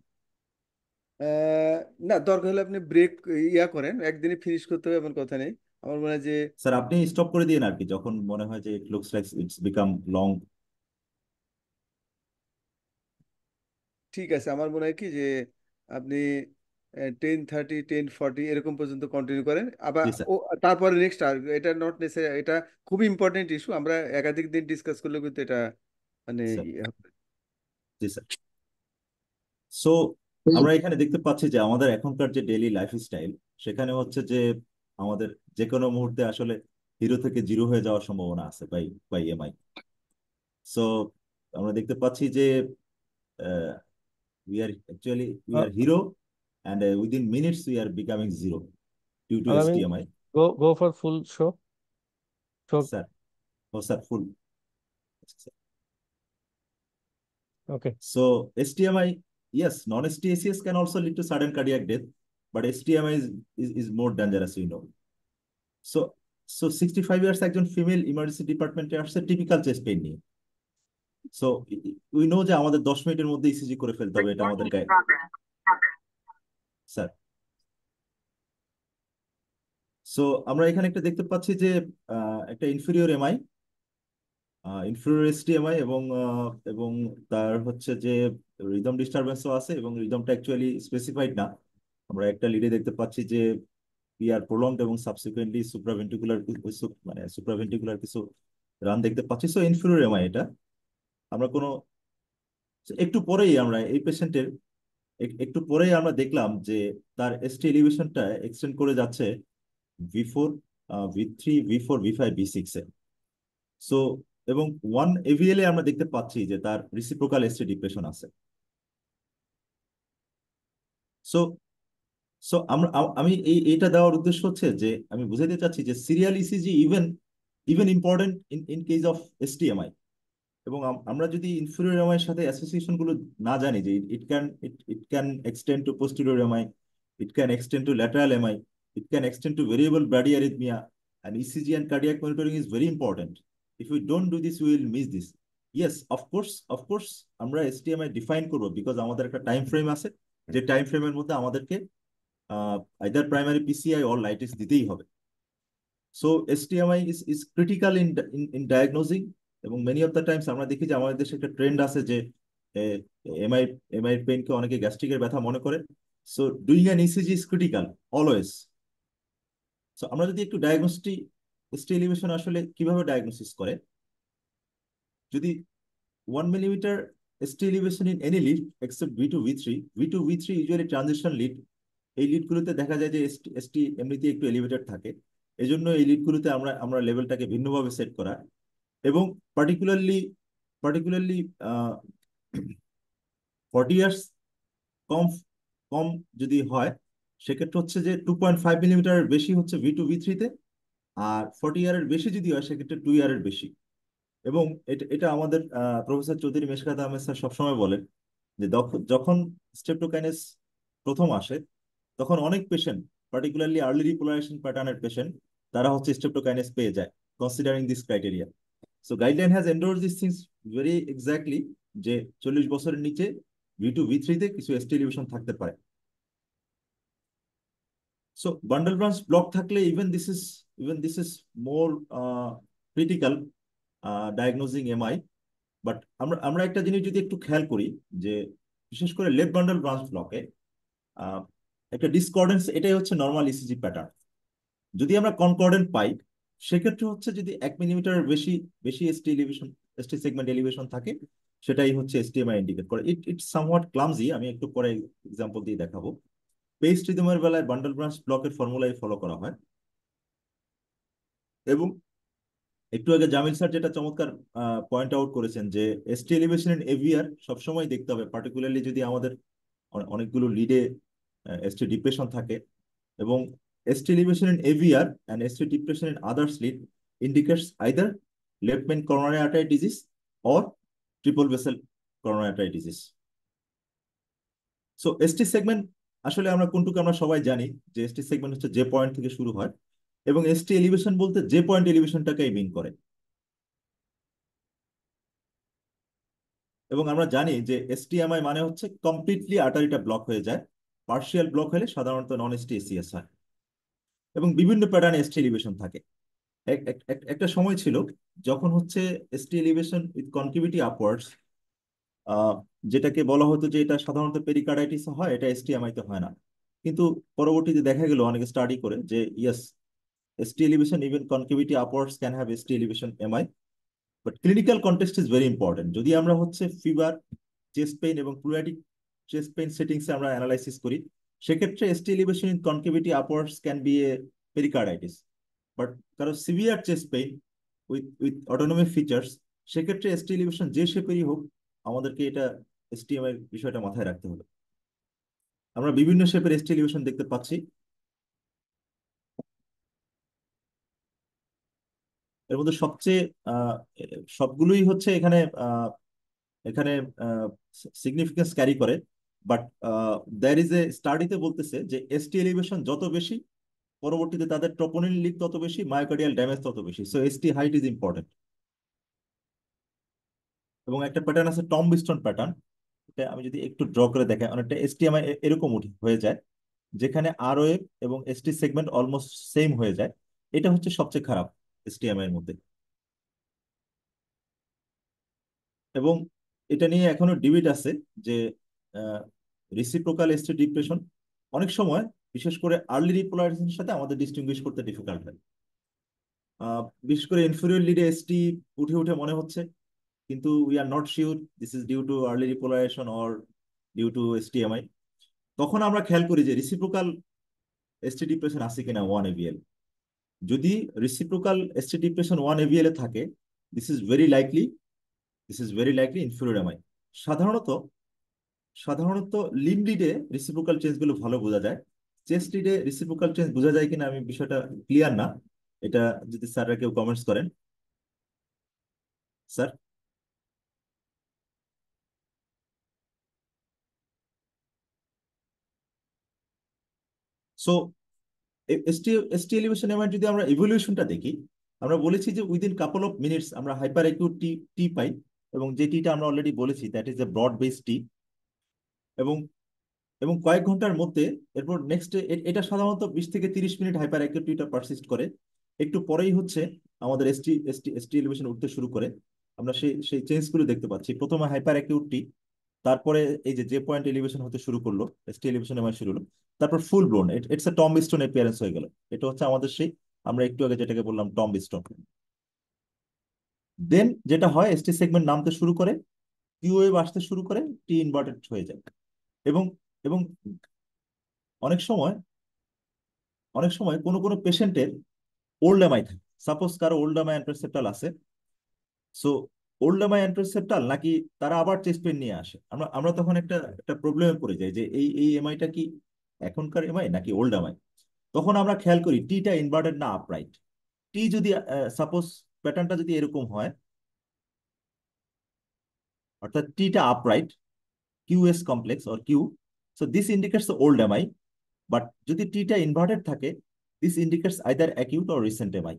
আহ, না দরকার হলে আপনি ব্রেক ইয়া করেন, একদিনে ফিনিশ করতে হবে এমন কথা নেই। আমার মনে হয় যে স্যার আপনি স্টপ করে দিন আর কি, যখন মনে হয় যে it looks like it's become long. ঠিক আছে, আমার মনে হয় কি যে আপনি 10:30 10:40 এরকম পর্যন্ত কন্টিনিউ করেন আবার। জি স্যার, ও তারপরে নেক্সট, আর এটা নট নেসেসারি, এটা খুবই ইম্পর্টেন্ট ইস্যু, আমরা একাধিক দিন ডিসকাস করলে কিন্তু এটা মানে স্যার, ইয়ে হবে। জি স্যার। সো আমরা এখানে দেখতে পাচ্ছি যে আমাদের এখনকার যে ডেইলি লাইফস্টাইল, সেখানে হচ্ছে যে আমাদের যে কোনো মুহূর্তে আসলে হিরো থেকে জিরো হয়ে যাওয়ার সম্ভাবনা আছে বাই বাই এমআই। সো আমরা দেখতে পাচ্ছি যে we Uh, are hero, and within minutes we are becoming zero due to Amin, STMI. go for full show. Sir, ও sir full. Okay. So STMI, yes, non-STACS can also lead to sudden cardiac death, but STMI is more dangerous, you know. So 65 years একজন female emergency ডিপার্টমেন্টে আসছে typical chest pain নিয়ে। So we know যে আমাদের 10 মিনিটের মধ্যে ECG করে ফেলতে হবে, এটা আমাদের গাইড স্যার। সো আমরা এখানে একটা দেখতে পাচ্ছি যে একটা ইনফেরিয়র এমআই, ইনফেরিয়র এসটিএমআই, এবং তার হচ্ছে যে রিদম ডিস্টারবেন্সও আছে, এবং রিদমটা অ্যাকচুয়ালি স্পেসিফাইড না। আমরা একটা লিডে দেখতে পাচ্ছি যে পিআর প্রলংড এবং সাবসিকুয়েন্টলি সুপ্রাভেন্টিকুলার, মানে সুপ্রাভেন্টিকুলার কিছু রান দেখতে পাচ্ছি। সো ইনফেরিয়র এমআই এটা। আমরা কোনো একটু পরেই আমরা এই পেশেন্টের একটু পরেই আমরা দেখলাম যে তার এসটি এলিভেশনটা এক্সটেন্ড করে যাচ্ছে V4, V3, V4, V5, V6 এ। সো এবং 1 AVL এ আমরা দেখতে পাচ্ছি যে তার রিসিপ্রোকাল এসটি ডিপ্রেশন আছে। সো সো আমি এইটা দেওয়ার উদ্দেশ্য হচ্ছে যে আমি বুঝাইতে চাচ্ছি যে serial ECG even even important in case of STEMI. এবং আমরা যদি ইনফেরিয়র এমআই এর সাথে অ্যাসোসিয়েশন গুলো না জানি যে it can extend to posterior MI, it can extend to lateral MI, it can extend to variable bradyarrhythmia, and ECG and cardiac monitoring is very important. If we don't do this, we will miss this. Yes, of course, আমরা STMI define করব because আমাদের একটা time frame আছে, যে time ফ্রেমের মধ্যে আমাদেরকে either primary PCI or লাইটিস দিতেই হবে। So STMI is critical in diagnosing, এবং মেনি অফ দ্য টাইমস আমরা দেখি যে আমাদের দেশে একটা ট্রেন্ড আছে যে এমআই এমআই পেইনকে অনেকে গ্যাস্ট্রিকের ব্যথা মনে করে। So doing an ECG is critical always. So আমরা যদি একটু এসটি এলিভেশন আসলে কিভাবে ডায়াগনোসিস করে, যদি 1 millimeter ST elevation in any lead except V2, V3 usually transition lead, এই লিডগুলোতে দেখা যায় যে এসটি এমনিতে একটু এলিভেটেড থাকে, এজন্য এই লিডগুলোতে আমরা লেভেলটাকে ভিন্নভাবে সেট করা। এবং পার্টিকুলারলি 40 ইয়ার্স কম কম যদি হয়, সেক্ষেত্রে হচ্ছে যে 2.5 মিলিমিটারের বেশি হচ্ছে V2, V3-তে, আর 40 ইয়ারের বেশি যদি হয় সেক্ষেত্রে 2 ইয়ারের বেশি। এবং এটা আমাদের প্রফেসর চৌধুরী মেশকাত আহমেদ স্যার সবসময় বলেন যে যখন স্ট্রেপ্টোকাইনেস প্রথম আসে তখন অনেক পেশেন্ট, পার্টিকুলারলি আর্লি রিপোলারাইজেশন প্যাটার্নের পেশেন্ট, তারা হচ্ছে স্ট্রেপ্টোকাইনেস পেয়ে যায় considering this criteria. So guideline has endorse this things very exactly, যে 40 বছরের নিচে V2, V3-তে কিছু এসটি এলিভেশন থাকতে পারে। সো বান্ডল ব্রাঞ্চ ব্লক থাকলে even this is more critical diagnosing MI. But আমরা একটা জিনিস যদি একটু খেয়াল করি যে বিশেষ করে লেফট বান্ডল ব্রাঞ্চ ব্লকে একটা ডিসকর্ডেন্স, এটাই হচ্ছে নর্মাল ইসিজি প্যাটার্ন। যদি আমরা কনকর্ডেন্ট পাই সেক্ষেত্রে হচ্ছে যদি 1 মিলিমিটারের বেশি এসটি সেগমেন্ট এলিভেশন থাকে, সেটাই হচ্ছে এসটিএমআই ইন্ডিকেট করে। ইটস সামহাট ক্লামজি, আমি একটু পরে এক্সাম্পল দিয়ে দেখাবো। পেস রিদমের বেলায় বান্ডল ব্রাঞ্চ ব্লকের ফর্মুলাই ফলো করা হয়। এবং একটু আগে জামিল স্যার যেটা চমৎকার পয়েন্ট আউট করেছেন যে এসটি এলিভেশন ইন এভিআর সবসময় দেখতে হবে, পার্টিকুলারলি যদি আমাদের অনেকগুলো লিডে এসটি ডিপ্রেশন থাকে। এবং ST elevation in AVR and ST depression in other lead indicates either left main coronary artery disease or triple vessel coronary artery disease. So ST segment আসলে আমরা কোনটুকু আমরা সবাই জানি যে ST segment হচ্ছে যে পয়েন্ট থেকে শুরু হয়, এবং ST elevation বলতে যে পয়েন্ট এলিভেশনটাকে মিন করে। এবং আমরা জানি যে STMI মানে হচ্ছে কমপ্লিটলি আর্টারিটা ব্লক হয়ে যায়, পার্শিয়াল ব্লক হলে সাধারণত নন ST ACS হয়। এবং বিভিন্ন প্যাটার্নে ST এলিভেশন থাকে। একটা সময় ছিল যখন হচ্ছে ST elevation with concavity upwards, যেটাকে বলা হতো যে এটা সাধারণত পেরিকার্ডাইটিস হয়, এটা STMI তে হয় না। কিন্তু পরবর্তীতে দেখা গেল অনেকে স্টাডি করে যে yes, ST elevation even concavity upwards can have ST elevation MI, but clinical context is very important. যদি আমরা হচ্ছে ফিভার, চেস্ট পেইন এবং প্লুরাটিক চেস্ট পেইন সেটিংসে আমরা অ্যানালাইসিস করি, সেক্ষেত্রে ST elevation in concavity upwards can be a pericarditis. But কারো severe chest pain with autonomic features, সেক্ষেত্রে ST এলিভেশন যে শেপেরই হোক আমাদেরকে এটা STMI বিষয়টা মাথায় রাখতে হবে। আমরা বিভিন্ন শেপের ST এলিভেশন দেখতে পাচ্ছি। এর মধ্যে সবগুলোই হচ্ছে এখানে এখানে সিগনিফিকেন্স ক্যারি করে। বাট দ্যার ইজ এ স্টাডিতে বলতেছে যে ST এলিভেশন যত বেশি, পরবর্তীতে তাদের ট্রপোনিন লিক তত বেশি, মায়োকার্ডিয়াল ড্যামেজ তত বেশি। So ST height is important. এবং একটা প্যাটার্ন আছে টম্বস্টোন প্যাটার্ন, এটা আমি যদি একটু ড্র করে দেখাই, অনেকটা STMI এরকম হয়ে যায়, যেখানে ROF এবং ST সেগমেন্ট অলমোস্ট সেম হয়ে যায়। এটা হচ্ছে সবচেয়ে খারাপ STMI এর মধ্যে। এবং এটা নিয়ে এখনো ডিবেট আছে যে রিসিপ্রোকাল ST ডিপ্রেশন অনেক সময়, বিশেষ করে আর্লি রিপোলারাইজেশনের সাথে আমাদের ডিস্টিংগুইশ করতে ডিফিকাল্ট হয়। বিশেষ করে ইনফেরিয়র লিডে ST উঠে উঠে মনে হচ্ছে, কিন্তু we are not sure this is due to early repolarisation or due to STMI। তখন আমরা খেয়াল করি যে রিসিপ্রোকাল এসটি ডিপ্রেশন আছে কিনা 1 AVL। যদি রিসিপ্রোকাল এসটি ডিপ্রেশন 1 AVL এ থাকে, this is very likely inferior MI. সাধারণত সাধারণত লিম্ব লিডে রিসিপ্রোকাল চেঞ্জ গুলো ভালো বোঝা যায়। চেস্ট লিডে রিসিপ্রোকাল চেঞ্জ বোঝা যায় কিনা আমি বিষয়টা ক্লিয়ার না, এটা যদি স্যাররা কেউ কমেন্টস করেন। Sir, so ST elevation MI যদি আমরা ইভলিউশনটা দেখি, আমরা বলেছি যে উইদিন কাপল অফ মিনিটস আমরা হাইপার অ্যাকিউট টি টি পাই, এবং যে টিটা আমরা অলরেডি বলেছি that is a broad base T, এবং এবং কয়েক ঘন্টার মধ্যে এরপর নেক্সট এটা সাধারণত 20 থেকে 30 মিনিট হাইপার অ্যাকিউটিটা পারসিস্ট করে। একটু পরেই হচ্ছে আমাদের এসটি এলিভেশন উঠতে শুরু করে। আমরা সেই সেই চেঞ্জগুলো দেখতে পাচ্ছি। প্রথমে হাইপার অ্যাকিউটি, তারপরে এই যে পয়েন্ট এলিভেশন হতে শুরু করলো, এসটি এলিভেশন এমআই শুরু হলো, তারপর full blown it's a tomb stone appearance হয়ে গেল। এটা হচ্ছে আমাদের সেই আমরা একটু আগে যেটাকে বললাম টম স্টোন। দেন যেটা হয়, এসটি সেগমেন্ট নামতে শুরু করে, কিউ ওয়েভ আসতে শুরু করে, টি ইনভার্টেড হয়ে যায়। এবং এবং অনেক সময় কোনো কোনো পেশেন্টের ওল্ড এমআই থাকে। সাপোজ কারো ওল্ড এমআই অ্যান্ট্রোসেপ্টাল আছে, সো ওল্ড এমআই অ্যান্ট্রোসেপ্টাল নাকি তারা আবার চেস্ট পেন নিয়ে আসে, আমরা আমরা তখন একটা একটা প্রবলেমে পড়ে যাই যে এই এমআইটা কি এখনকার এমআই নাকি ওল্ড এমআই। তখন আমরা খেয়াল করি টিটা ইনভার্টেড না আপরাইট। টি যদি সাপোজ প্যাটার্নটা যদি এরকম হয়, অর্থাৎ টিটা upright, QS complex or Q, so this indicates old MI. But যদি টিটা ইনভার্টেড থাকে, this indicates either acute or recent MI.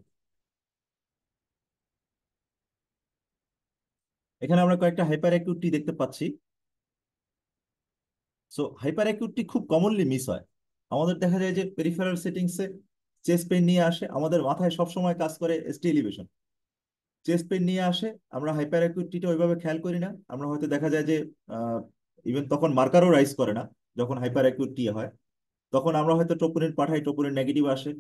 এখানে আমরা কয়েকটা হাইপার অ্যাকিউট টি দেখতে পাচ্ছি। সো হাইপার অ্যাকিউটি খুব কমনলি মিস হয়। আমাদের দেখা যায় যে পেরিফেরাল সেটিংসে চেস্ট পেইন নিয়ে আসে, আমাদের মাথায় সবসময় কাজ করে এসটি এলিভেশন। চেস্ট পেইন নিয়ে আসে, আমরা হাইপার অ্যাকিউটিটা ওইভাবে খেয়াল করি না। আমরা হয়তো দেখা যায় যে ইভেন তখন মার্কারও রাইজ করে না যখন হাইপার অ্যাকিউটি হয়। তখন আমরা হয়তো টোপোনিন পাঠাই, টোপোনিন নেগেটিভ আসে,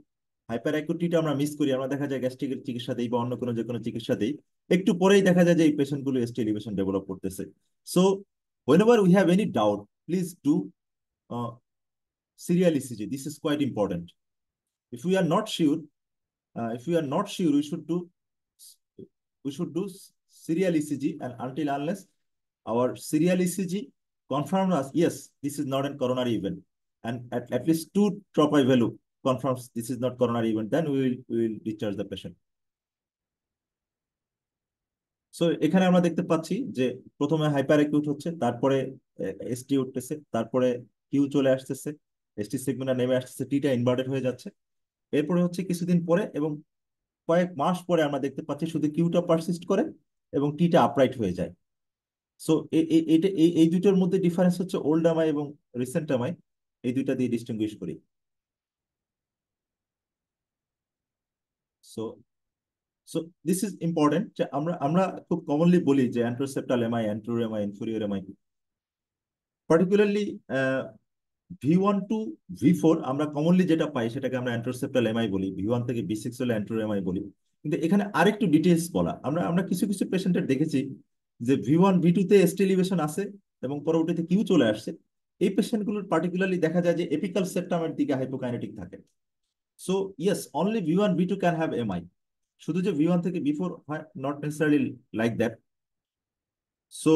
হাইপার অ্যাকিউটিটা আমরা মিস করি। আমরা দেখা যায় গ্যাস্ট্রিকের চিকিৎসা দিই বা অন্য কোনো যে কোনো চিকিৎসা দিই, একটু পরেই দেখা যায় যে এই পেশেন্টগুলো এসটি এলিভেশন ডেভেলপ করতেছে। So whenever we have any doubt, please do uh, serial ECG. This is quite important. If we are not sure, we should do serial ECG, and until unless our serial ECG confirms us, yes, this is not a coronary event, and at least 2 tropi value confirms this is not coronary event, then we will discharge the patient. So এখানে আমরা দেখতে পাচ্ছি যে প্রথমে hyper acute হচ্ছে, তারপরে ST উঠতেছে, তারপরে কিউ চলে আসতেছে, এসটি সেগমেন্টটা নেমে আসতেছে, টিটা ইনভার্টেড হয়ে যাচ্ছে। এরপরে হচ্ছে কিছুদিন পরে এবং কয়েক মাস পরে আমরা দেখতে পাচ্ছি শুধু কিউটা পারসিস্ট করে এবং টিটা আপরাইট হয়ে যায়। সো এটা এই দুইটার মধ্যে ডিফারেন্স হচ্ছে ওল্ড এমআই এবং রিসেন্ট এমআই, এই দুইটা দিয়ে ডিস্টিংগুইশ করি। So so this is important যে আমরা আমরা খুব কমনলি বলি যে anteroseptal MI, anterior MI, inferior MI. Particularly V1 to V4 আমরা কমনলি যেটা পাই সেটাকে আমরা অ্যান্ট্রোসেপ্টাল এমআই বলি, V1 থেকে V6 হলে অ্যান্ট্রোর এমআই বলি। কিন্তু এখানে আরেকটু ডিটেলস বলা, আমরা আমরা কিছু কিছু পেশেন্টের দেখেছি যে V1 V2 তে এসটি এলিভেশন আছে এবং পরবর্তীতে কিউ চলে আসছে। এই পেশেন্টগুলোর পার্টিকুলারলি দেখা যায় যে এপিকাল সেপ্টামের দিকে হাইপোকাইনেটিক থাকে। So yes, only V1 V2 can have MI. শুধু যে V1 থেকে V4 হয়, not necessarily like that. So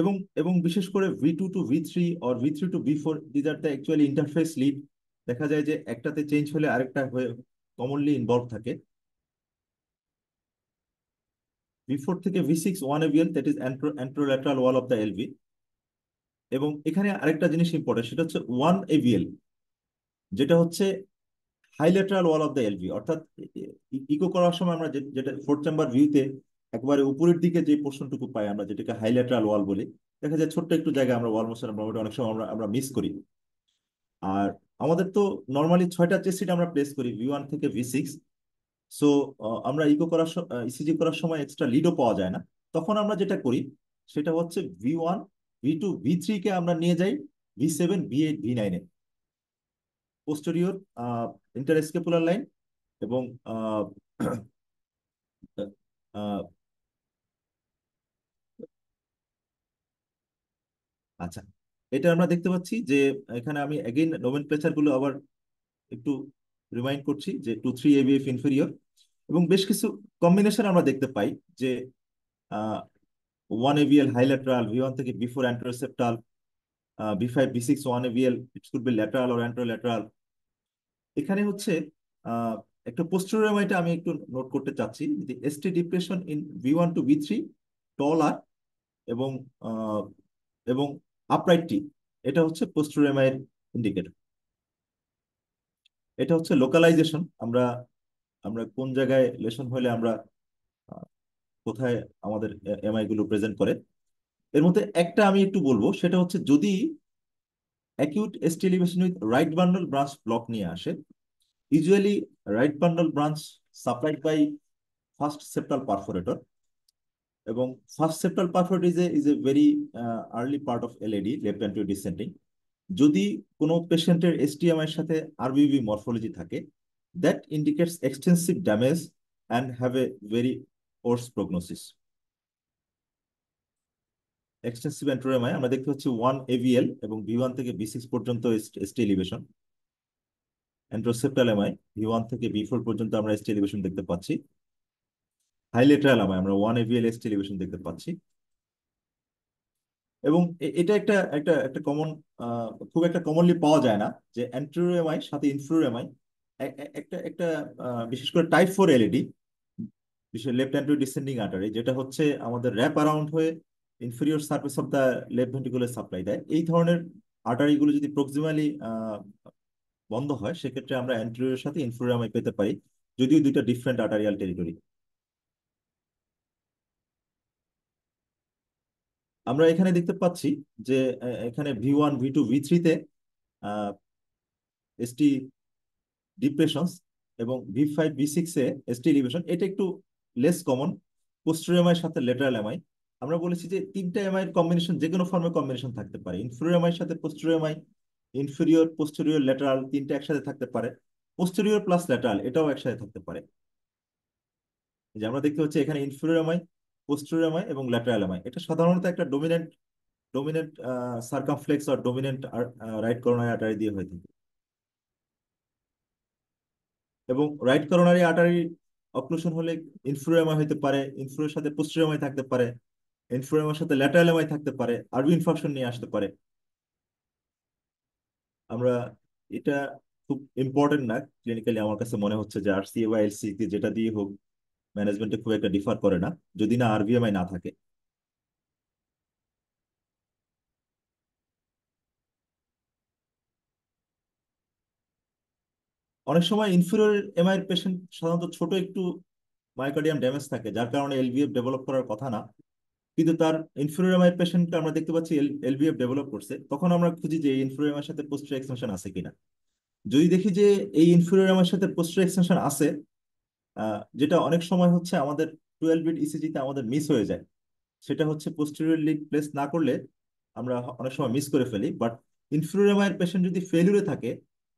এবং এবং বিশেষ করে V2 to V3 or V3 to V4, these are the actually interface lead. দেখা যায় যে একটাতে চেঞ্জ হলে আরেকটা হয়ে কমনলি ইনভলভ থাকে। V4 থেকে V6 1 AVL, that is anterolateral wall of the LV. এবং এখানে আরেকটা জিনিস ইম্পর্টেন্ট, সেটা হচ্ছে 1 AVL, যেটা হচ্ছে হাইল্যাটারাল ওয়াল অফ দ্য এলভি। অর্থাৎ ইকো করার সময় আমরা যেটা ফোর্থ চেম্বার ভিউতে একবারে উপরের দিকে যে পোর্শনটুকু পাই আমরা যেটাকে হাইল্যাটারাল ওয়াল বলি, দেখা যায় ছোট্ট একটু জায়গা আমরা ওয়াল মোশন আমরা অনেক সময় আমরা মিস করি। আর আমাদের তো নর্মালি 6টা চেস্ট আমরা প্লেস করি V1 থেকে V6। সো আমরা ইকো করার ইসিজি করার সময় এক্সট্রা লিডও পাওয়া যায় না। তখন আমরা যেটা করি সেটা হচ্ছে V1 V2 V3 কে আমরা নিয়ে যাই V7 V8 V9 এ, পোস্টেরিয়র ইন্টারস্কেপুলার লাইন এবং আচ্ছা, এটা আমরা দেখতে পাচ্ছি যে এখানে আমি অ্যাগেইন নোমেনক্লেচার গুলো আবার একটু রিমাইন্ড করছি যে 2-3 AVF ইনফেরিয়র, এবং বেশ কিছু কম্বিনেশন আমরা দেখতে পাই যে 1 AVL হাইল্যাটারাল, V1 থেকে B4 anteroseptal, B5 B6 1 AVL, it could be lateral or anterolateral. এখানে হচ্ছে আহ, একটা পোস্টেরিয়র আমি একটু নোট করতে চাচ্ছি, ST depression in V1 to V3 টল আর এবং আহ, এবং আপরাইট টি, এটা হচ্ছে পোস্টেরিয়র ইন্ডিকেটর। এটা হচ্ছে লোকালাইজেশন, আমরা আমরা কোন জায়গায় লেশন হলে আমরা আহ, কোথায় আমাদের এমআই গুলো প্রেজেন্ট করে। এর মধ্যে একটা আমি একটু বলবো, সেটা হচ্ছে যদি acute ST elevation with right bundle branch block নিয়ে আসে, usually right bundle branch supplied by first septal perforator, এবং first septal perforator is a very early part of LAD, left anterior descending. যদি কোনো পেশেন্টের এসটিএমআই এর সাথে RBBB morphology থাকে, that indicates extensive damage and have a very worse prognosis. Extensive anterior MI আমরা দেখতে পাচ্ছি 1 AVL এবং V1 থেকে B6 পর্যন্ত এসটি এলিভেশন। অ্যান্টেরোসেপ্টাল এমআই V1 থেকে B4 পর্যন্ত আমরা এসটি এলিভেশন দেখতে পাচ্ছি। হাইলেটারাল এমআই আমরা 1 AVL এসটি এলিভেশন দেখতে পাচ্ছি। এবং এটা একটা একটা একটা কমন, খুব একটা কমনলি পাওয়া যায় না যে অ্যান্টেরিয়র এমআই সাথে ইনফেরিয়র এমআই একটা একটা বিশেষ করে টাইপ 4 এলইডি, বিশেষ লেফট অ্যান্টিও ডিসেন্ডিং আর্টারি, যেটা হচ্ছে আমাদের র্যাপ অ্যারাউন্ড হয়ে inferior surface of the left ventricular supply দেয়। এই ধরনের আর্টারিগুলো যদি প্রক্সিমালি বন্ধ হয়, সেক্ষেত্রে আমরা অ্যান্টেরিয়রের সাথে ইনফেরিয়র এমআই পেতে পারি, যদিও দুইটা ডিফারেন্ট আর্টারিয়াল টেরিটরি। আমরা এখানে দেখতে পাচ্ছি যে এখানে V1 V2 V3 তে এসটি ডিপ্রেশনস এবং V5 V6 এসটি এলিভেশন, এটা একটু লেস কমন। পোস্টেরিয়র এমআই সাথে লেটারাল এমআই আমরা বলেছি যে তিনটা এমআই এর কম্বিনেশন যে কোনো ফর্মে কম্বিনেশন থাকতে পারে। ইনফেরিয়র এমআই সাথে posterior MI, inferior posterior lateral, তিনটা একসাথে থাকতে পারে। পোস্টেরিয়র প্লাস লেটারাল এটাও একসাথে থাকতে পারে। যে আমরা দেখতে পাচ্ছি এখানে ইনফেরিয়র এমআই, পোস্টেরিয়র এমআই এবং ল্যাটারাল এমআই, এটা সাধারণত একটা ডোমিনেন্ট ডোমিনেন্ট সার্কামফ্লেক্স আর ডোমিনেন্ট রাইট করোনারি আর্টারি দিয়ে হয়ে থাকে। এবং রাইট করোনারি আর্টারি অক্লুশন হলে ইনফেরিয়র এমআই হতে পারে, ইনফেরিয়র সাথে পোস্টেরিয়র এমআই থাকতে পারে, ইনফেরিয়র এমআই সাথে ল্যাটারাল এমআই থাকতে পারে, আরবি ইনফাকশন নিয়ে আসতে পারে। আমরা এটা খুব ইম্পর্টেন্ট না ক্লিনিক্যালি, আমার কাছে মনে হচ্ছে যে আরসিএ বা এলসি যেটা দিয়ে হোক ম্যানেজমেন্টে খুব একটা ডিফার করে না, যদি না আরবিএমআই না থাকে। অনেক সময় ইনফেরিয়র এমআই এর পেশেন্ট সাধারণত ছোট একটু মায়োকার্ডিয়াম ড্যামেজ থাকে, যার কারণে এলভিএফ ডেভেলপ করার কথা না, কিন্তু তার ইনফেরিয়র এমআই পেশেন্টটা আমরা দেখতে পাচ্ছি এলভিএফ ডেভেলপ করছে। তখন আমরা খুঁজি যে ইনফেরিয়র এমআই এর সাথে পোস্টেরিয়র এক্সটেনশন আছে কিনা। যদি দেখি যে এই ইনফেরিয়র এমআই এর সাথে পোস্টেরিয়র এক্সটেনশন আছে, যেটা অনেক সময় হচ্ছে আমাদের 12 বিট ইসিজিতে আমাদের মিস হয়ে যায়, সেটা হচ্ছে পোস্টেরিয়র লিড প্লেস না করলে আমরা অনেক সময় মিস করে ফেলি। বাট ইনফেরিয়র এমআই এর পেশেন্ট যদি ফেলিউরে থাকে,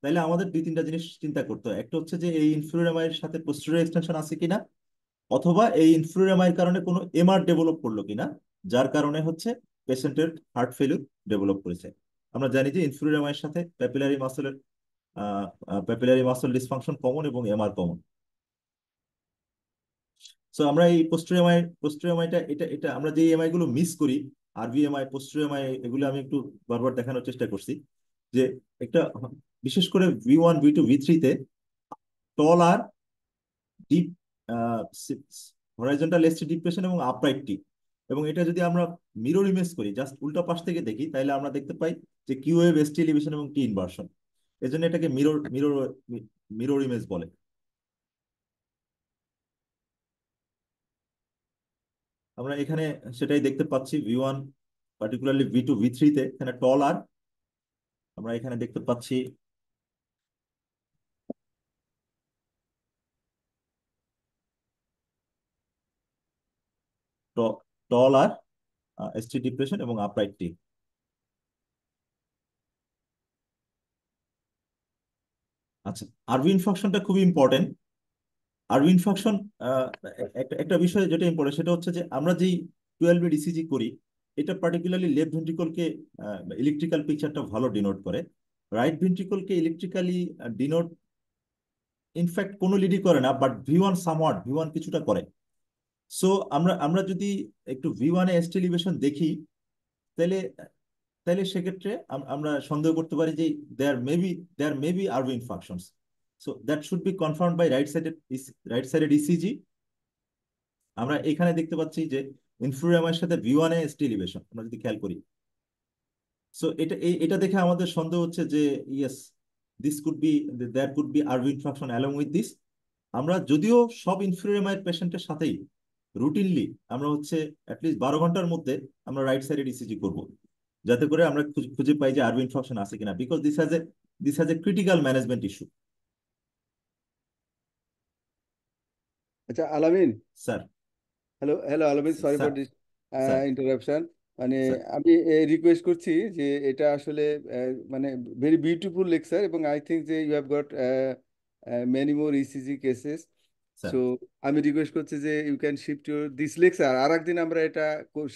তাহলে আমাদের দুই তিনটা জিনিস চিন্তা করতে হয়। একটা হচ্ছে যে এই ইনফেরিয়র এমআই এর সাথে পোস্টেরিয়র এক্সটেনশন আছে কিনা, অথবা এই ইনফেরিয়র এমআই এর কারণে কোনো এমআর ডেভেলপ করলো কিনা, যার কারণে হচ্ছে পেশেন্টের হার্ট ফেলিউর ডেভেলপ করেছে। আমরা জানি যে ইনফেরিয়র এমআই এর সাথে প্যাপিলারি মাসল ডিসফাংশন কমন এবং এমআর কমন। সো আমরা এই পোস্টেরিয়র এমআইটা এটা এটা আমরা যে এমআই গুলো মিস করি, আরভিএমআই, পোস্টেরিয়র এমআই, এগুলো আমি একটু বারবার দেখানোর চেষ্টা করছি যে একটা বিশেষ করে V1 V2 V3 তে টল আর ডিপ হরাইজন্টাল এসটি ডিপ্রেশন এবং আপরাইট টি, এবং এটা যদি আমরা মিরর ইমেজ করি, জাস্ট উল্টা পাশ থেকে দেখি, তাহলে আমরা দেখতে পাই যে কিউ ওয়েভ এসটি এলিভেশন এবং টি ইনভার্সন। এজন্য এটাকে মিরর মিরর মিরর ইমেজ বলে। আমরা এখানে সেটাই দেখতে পাচ্ছি V1 পার্টিকুলারলি V2 V3 তে এখানে টল আর আমরা এখানে দেখতে পাচ্ছি টল আর এসটি ডিপ্রেশন এবং আপরাইট টি। আচ্ছা, আরবি ইনফাকশনটা খুবই ইম্পর্টেন্ট। আরবি ইনফাকশন একটা একটা বিষয় যেটা ইম্পর্টেন্ট, সেটা হচ্ছে যে আমরা যেই 12 বিট ইসিজি করি, এটা পার্টিকুলারলি লেফট ভেন্ট্রিকলকে ইলেকট্রিক্যাল পিকচারটা ভালো ডিনোট করে। রাইট ভেন্ট্রিকলকে ইলেকট্রিক্যালি ডিনোট ইনফ্যাক্ট কোনো লিডই করে না, বাট V1 সামওয়াট, V1 কিছুটা করে। সো আমরা আমরা যদি একটু V1 এ ST এলিভেশন দেখি, তাহলে তাহলে সেক্ষেত্রে আমরা সন্দেহ করতে পারি যে there may be RV infarctions. So that should be confirmed by right sided ECG। আমরা এখানে দেখতে পাচ্ছি যে ইনফ্লুয়েমার সাথে V1 এ ST এলিভেশন আমরা যদি খেয়াল করি। সো এটা দেখে আমাদের সন্দেহ হচ্ছে যে yes, this could be, there could be RV infarction along with this. আমরা যদিও সব ইনফ্লুয়েমার পেশেন্টের সাথেই রুটিনলি আমরা হচ্ছে অ্যাটলিস্ট 12 ঘন্টার মধ্যে আমরা রাইট সাইডেড ECG করব, যাতে করে আমরা খুঁজে পাই যে আরভি ইনফেকশন আছে কিনা, because this has a critical management issue. আচ্ছা Alamin, sir. Hello hello Alamin, sorry sir for this sir interruption. মানে স্যার আমি রিকোয়েস্ট করছি যে এটা আসলে মানে ভেরি বিউটিফুল লেকচার, এবং আই থিঙ্ক যে you have got many more ECG cases. Sir so আমি রিকোয়েস্ট করছি যে you can shift your this lecture, আর একদিন আমরা এটা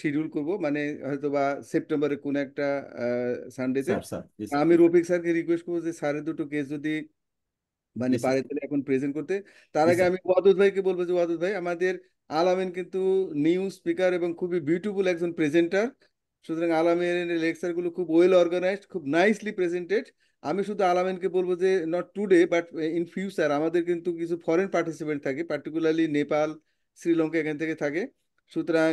শিডিউল করব, মানে হয়তো বা সেপ্টেম্বরের কোনো একটা সানডেতে। স্যার স্যার জি আমি রফিক স্যারকে রিকোয়েস্ট করবো যে স্যারের দুটো কেস যদি মানে স্যার পারে তাহলে এখন প্রেজেন্ট করতে। তার জি আগে স্যার আমি ওয়াদুদ ভাইকে বলবো যে ওয়াদুদ ভাই, আমাদের আলামিন কিন্তু নিউ স্পিকার এবং খুবই বিউটিফুল একজন প্রেজেন্টার। সুতরাং আলামিনের লেকচারগুলো খুব ওয়েল অর্গানাইজড, খুব নাইসলি প্রেজেন্টেড। আমি শুধু আলামিনকে বলবো যে not today but in future আমাদের কিন্তু কিছু ফরেন পার্টিসিপেন্ট থাকে, পার্টিকুলারলি নেপাল, শ্রীলঙ্কা এখান থেকে থাকে। সুতরাং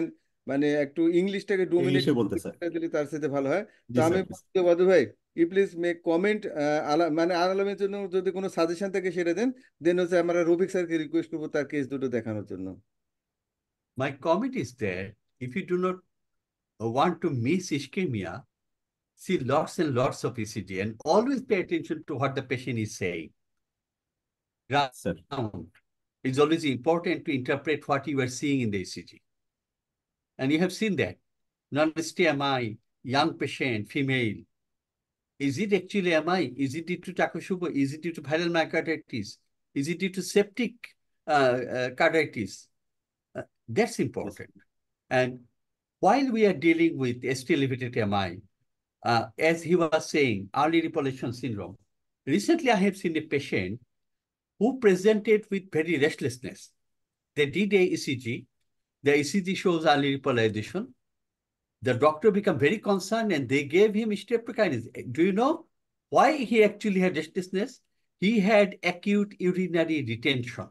মানে একটু ইংলিশটাকে ডোমিনেট ইংলিশে বলতে স্যার। দিলে তার সাথে ভালো হয়। তো জি আমি স্যার বলতে ওয়াদুদ ভাই, ইউ প্লিজ মেক কমেন্ট, মানে আলামের জন্য যদি কোনো সাজেশন থাকে সেটা দেন। দেন হচ্ছে আমরা রফিক স্যারকে রিকোয়েস্ট করবো তার কেস দুটো দেখানোর জন্য। My comment is that if you do not want to miss ischemia, see lots and lots of ECG and always pay attention to what the patient is saying. Sir Ground. It's always important to interpret what you are seeing in the ECG. And you have seen that. Non-STMI, young patient, female. Is it actually MI? Is it due to Takotsubo? Is it due to viral myocarditis? Is it due to septic carditis? That's important. And while we are dealing with ST-elevated MI, as he was saying, early repolation syndrome, recently I have seen a patient who presented with very restlessness. They did a ECG. The ECG shows early repolarization. The doctor became very concerned and they gave him streptokinase. Do you know why he actually had restlessness? He had acute urinary retention.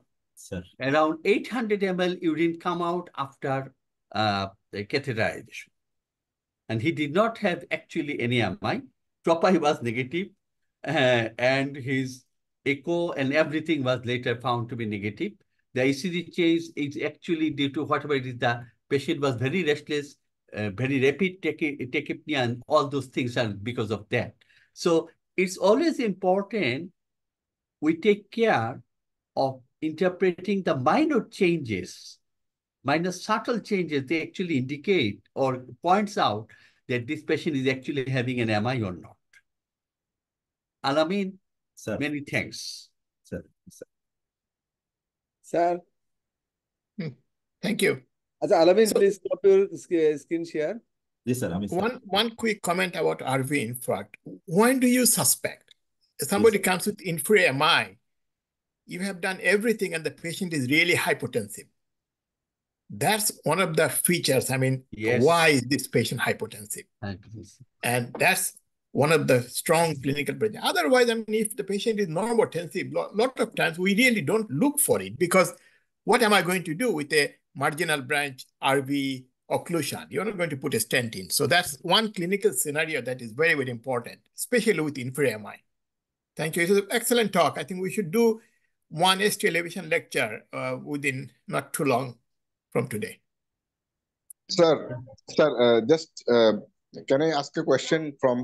Sir Around 800 ml urine come out after the catheterization. And he did not have actually any MI. Tropi was negative, and his echo and everything was later found to be negative. The ECG change is actually due to whatever it is, the patient was very restless, very rapid tachypnea, and all those things are because of that. So it's always important we take care of interpreting the minor changes, minor subtle changes. They actually indicate or points out that this patient is actually having an MI or not. Alamin, sir many thanks. Sir sir Thank you. আচ্ছা আলামিন, So please stop your screen share. G sir আমি sir one quick comment about RV infarct. When do you suspect? If G somebody sir comes with inferior MI, you have done everything and the patient is really hypotensive. That's one of the features. I mean, Yes. why is this patient hypotensive? And that's one of the strong clinical presence. Otherwise, I mean, if the patient is normotensive, lot of times we really don't look for it, because what am I going to do with a marginal branch RV occlusion? You're not going to put a stent in. So that's one clinical scenario that is very, very important, especially with inferior MI. Thank you. It was an excellent talk. I think we should do one ST elevation lecture within not too long from today. Sir, just can I ask a question from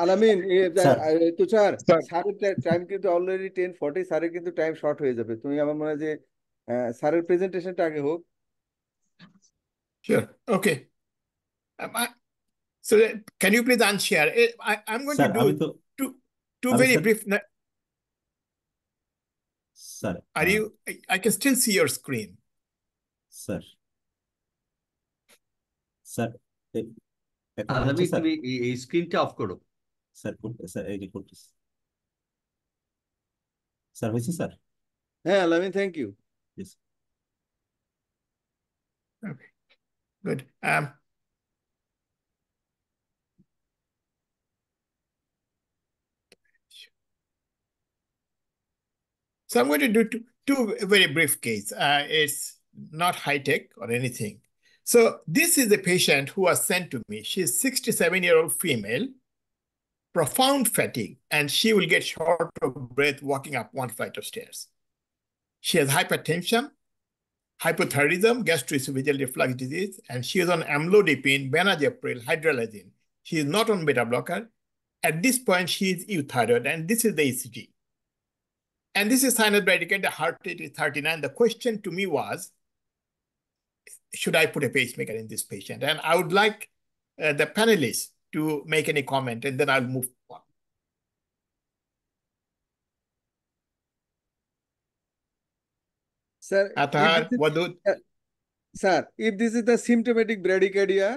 আলামিন sir তুষার, Sir? স্যারের time কিন্তু already 10:40, স্যারের কিন্তু time short হয়ে যাবে। তুমি আমার মনে হয় যে স্যারের প্রেজেন্টেশনটা আগে হোক। Sure. Okay. So can you please unshare? I'm going sir to আমি do তো two আমি very sir brief. Sir Are you? I can still see your screen. Sir sir এখন আমি হচ্ছে স্যার, তুমি এই স্ক্রিনটা অফ করো। স্যার স্যার এই যে করতেছি স্যার, হয়েছে স্যার? হ্যাঁ Alamin, thank you. Yes. Okay, good. So I'm going to do two very brief case. It's not high tech or anything. So this is a patient who was sent to me. She's 67-year-old female, profound fatigue, and she will get short of breath walking up one flight of stairs. She has hypertension, hypothyroidism, gastroesophageal reflux disease, and she is on amlodipine, benazepril, hydralazine. She is not on beta blocker. At this point, she is euthyroid, and this is the ECG. And this is sinus bradycardia, the heart rate is 39. The question to me was, should I put a pacemaker in this patient? And I would like the panelists to make any comment, and then I'll move on. Sir, Athar, Wadud. Sir, if this is the symptomatic bradycardia,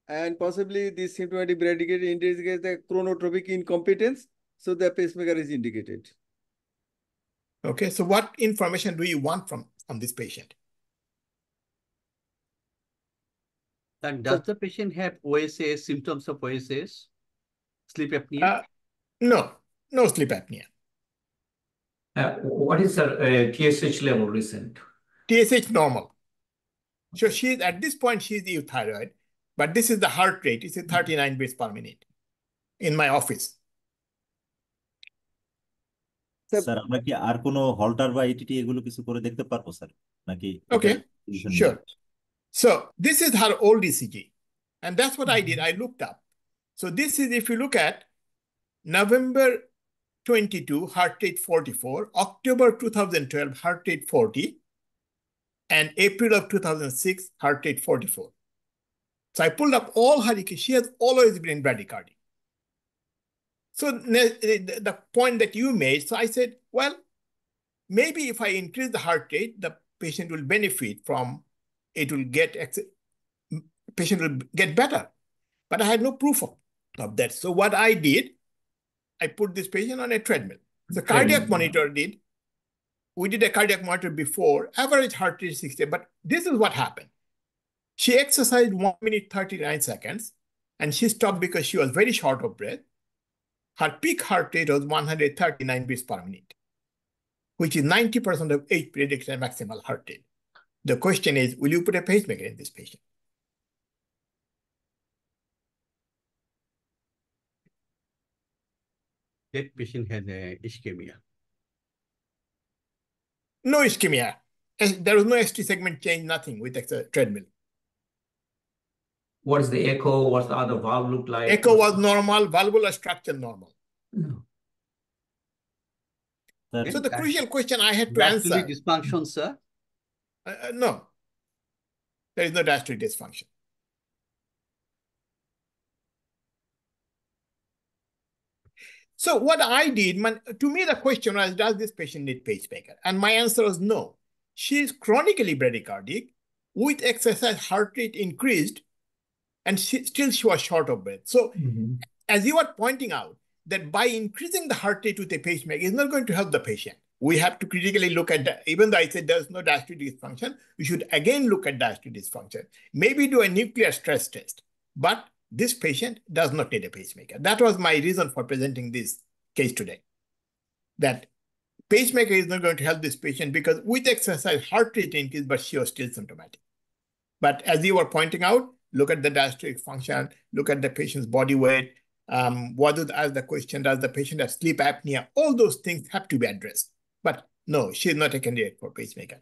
and possibly this symptomatic bradycardia indicates the chronotropic incompetence, so the pacemaker is indicated. Okay, so what information do you want from this patient? And does the patient have OSA, symptoms of OSAs, sleep apnea? No sleep apnea. What is her TSH level recent? TSH normal. So she's at this point, she's euthyroid, but this is the heart rate. It's a 39 beats per minute in my office. Sir আমরা কি আর কোনো Holter বা ETT এগুলো কিছু করে দেখতে পারবো sir, নাকি? Okay, sure. So this is her old ECG, and that's what I did. I looked up. So this is, if you look at November 22, heart rate 44, October 2012, heart rate 40, and April of 2006, heart rate 44. So I pulled up all her ECG. She has always been in bradycardia. So the point that you made, so I said, well, maybe if I increase the heart rate, the patient will benefit from it, will get, patient will get better. But I had no proof of that. So what I did, I put this patient on a treadmill. The cardiac monitor we did a cardiac monitor before, average heart rate 60, but this is what happened. She exercised 1 minute 39 seconds, and she stopped because she was very short of breath. Her peak heart rate was 139 beats per minute, which is 90% of age prediction maximal heart rate. The question is, will you put a pacemaker in this patient? That patient had ischemia. No ischemia. There was no ST segment change, nothing with the treadmill. What is the echo? What's the other valve look like? Echo was normal, valvular structure normal. So the crucial question I had to answer. Diastolic dysfunction, sir? No, there is no diastolic dysfunction. So what I did, to me the question was, does this patient need pacemaker? And my answer was no. She is chronically bradycardic. With exercise, heart rate increased, and still she was short of breath. So as you are pointing out, that by increasing the heart rate with a pacemaker is not going to help the patient. We have to critically look at that. Even though I said there's no diastolic dysfunction, we should again look at diastolic dysfunction. Maybe do a nuclear stress test. But this patient does not need a pacemaker. That was my reason for presenting this case today. That pacemaker is not going to help this patient because with exercise, heart rate increased, but she was still symptomatic. But as you were pointing out, look at the diastolic function, look at the patient's body weight, what would ask the question, does the patient have sleep apnea? All those things have to be addressed. But no, she's not a candidate for pacemaker.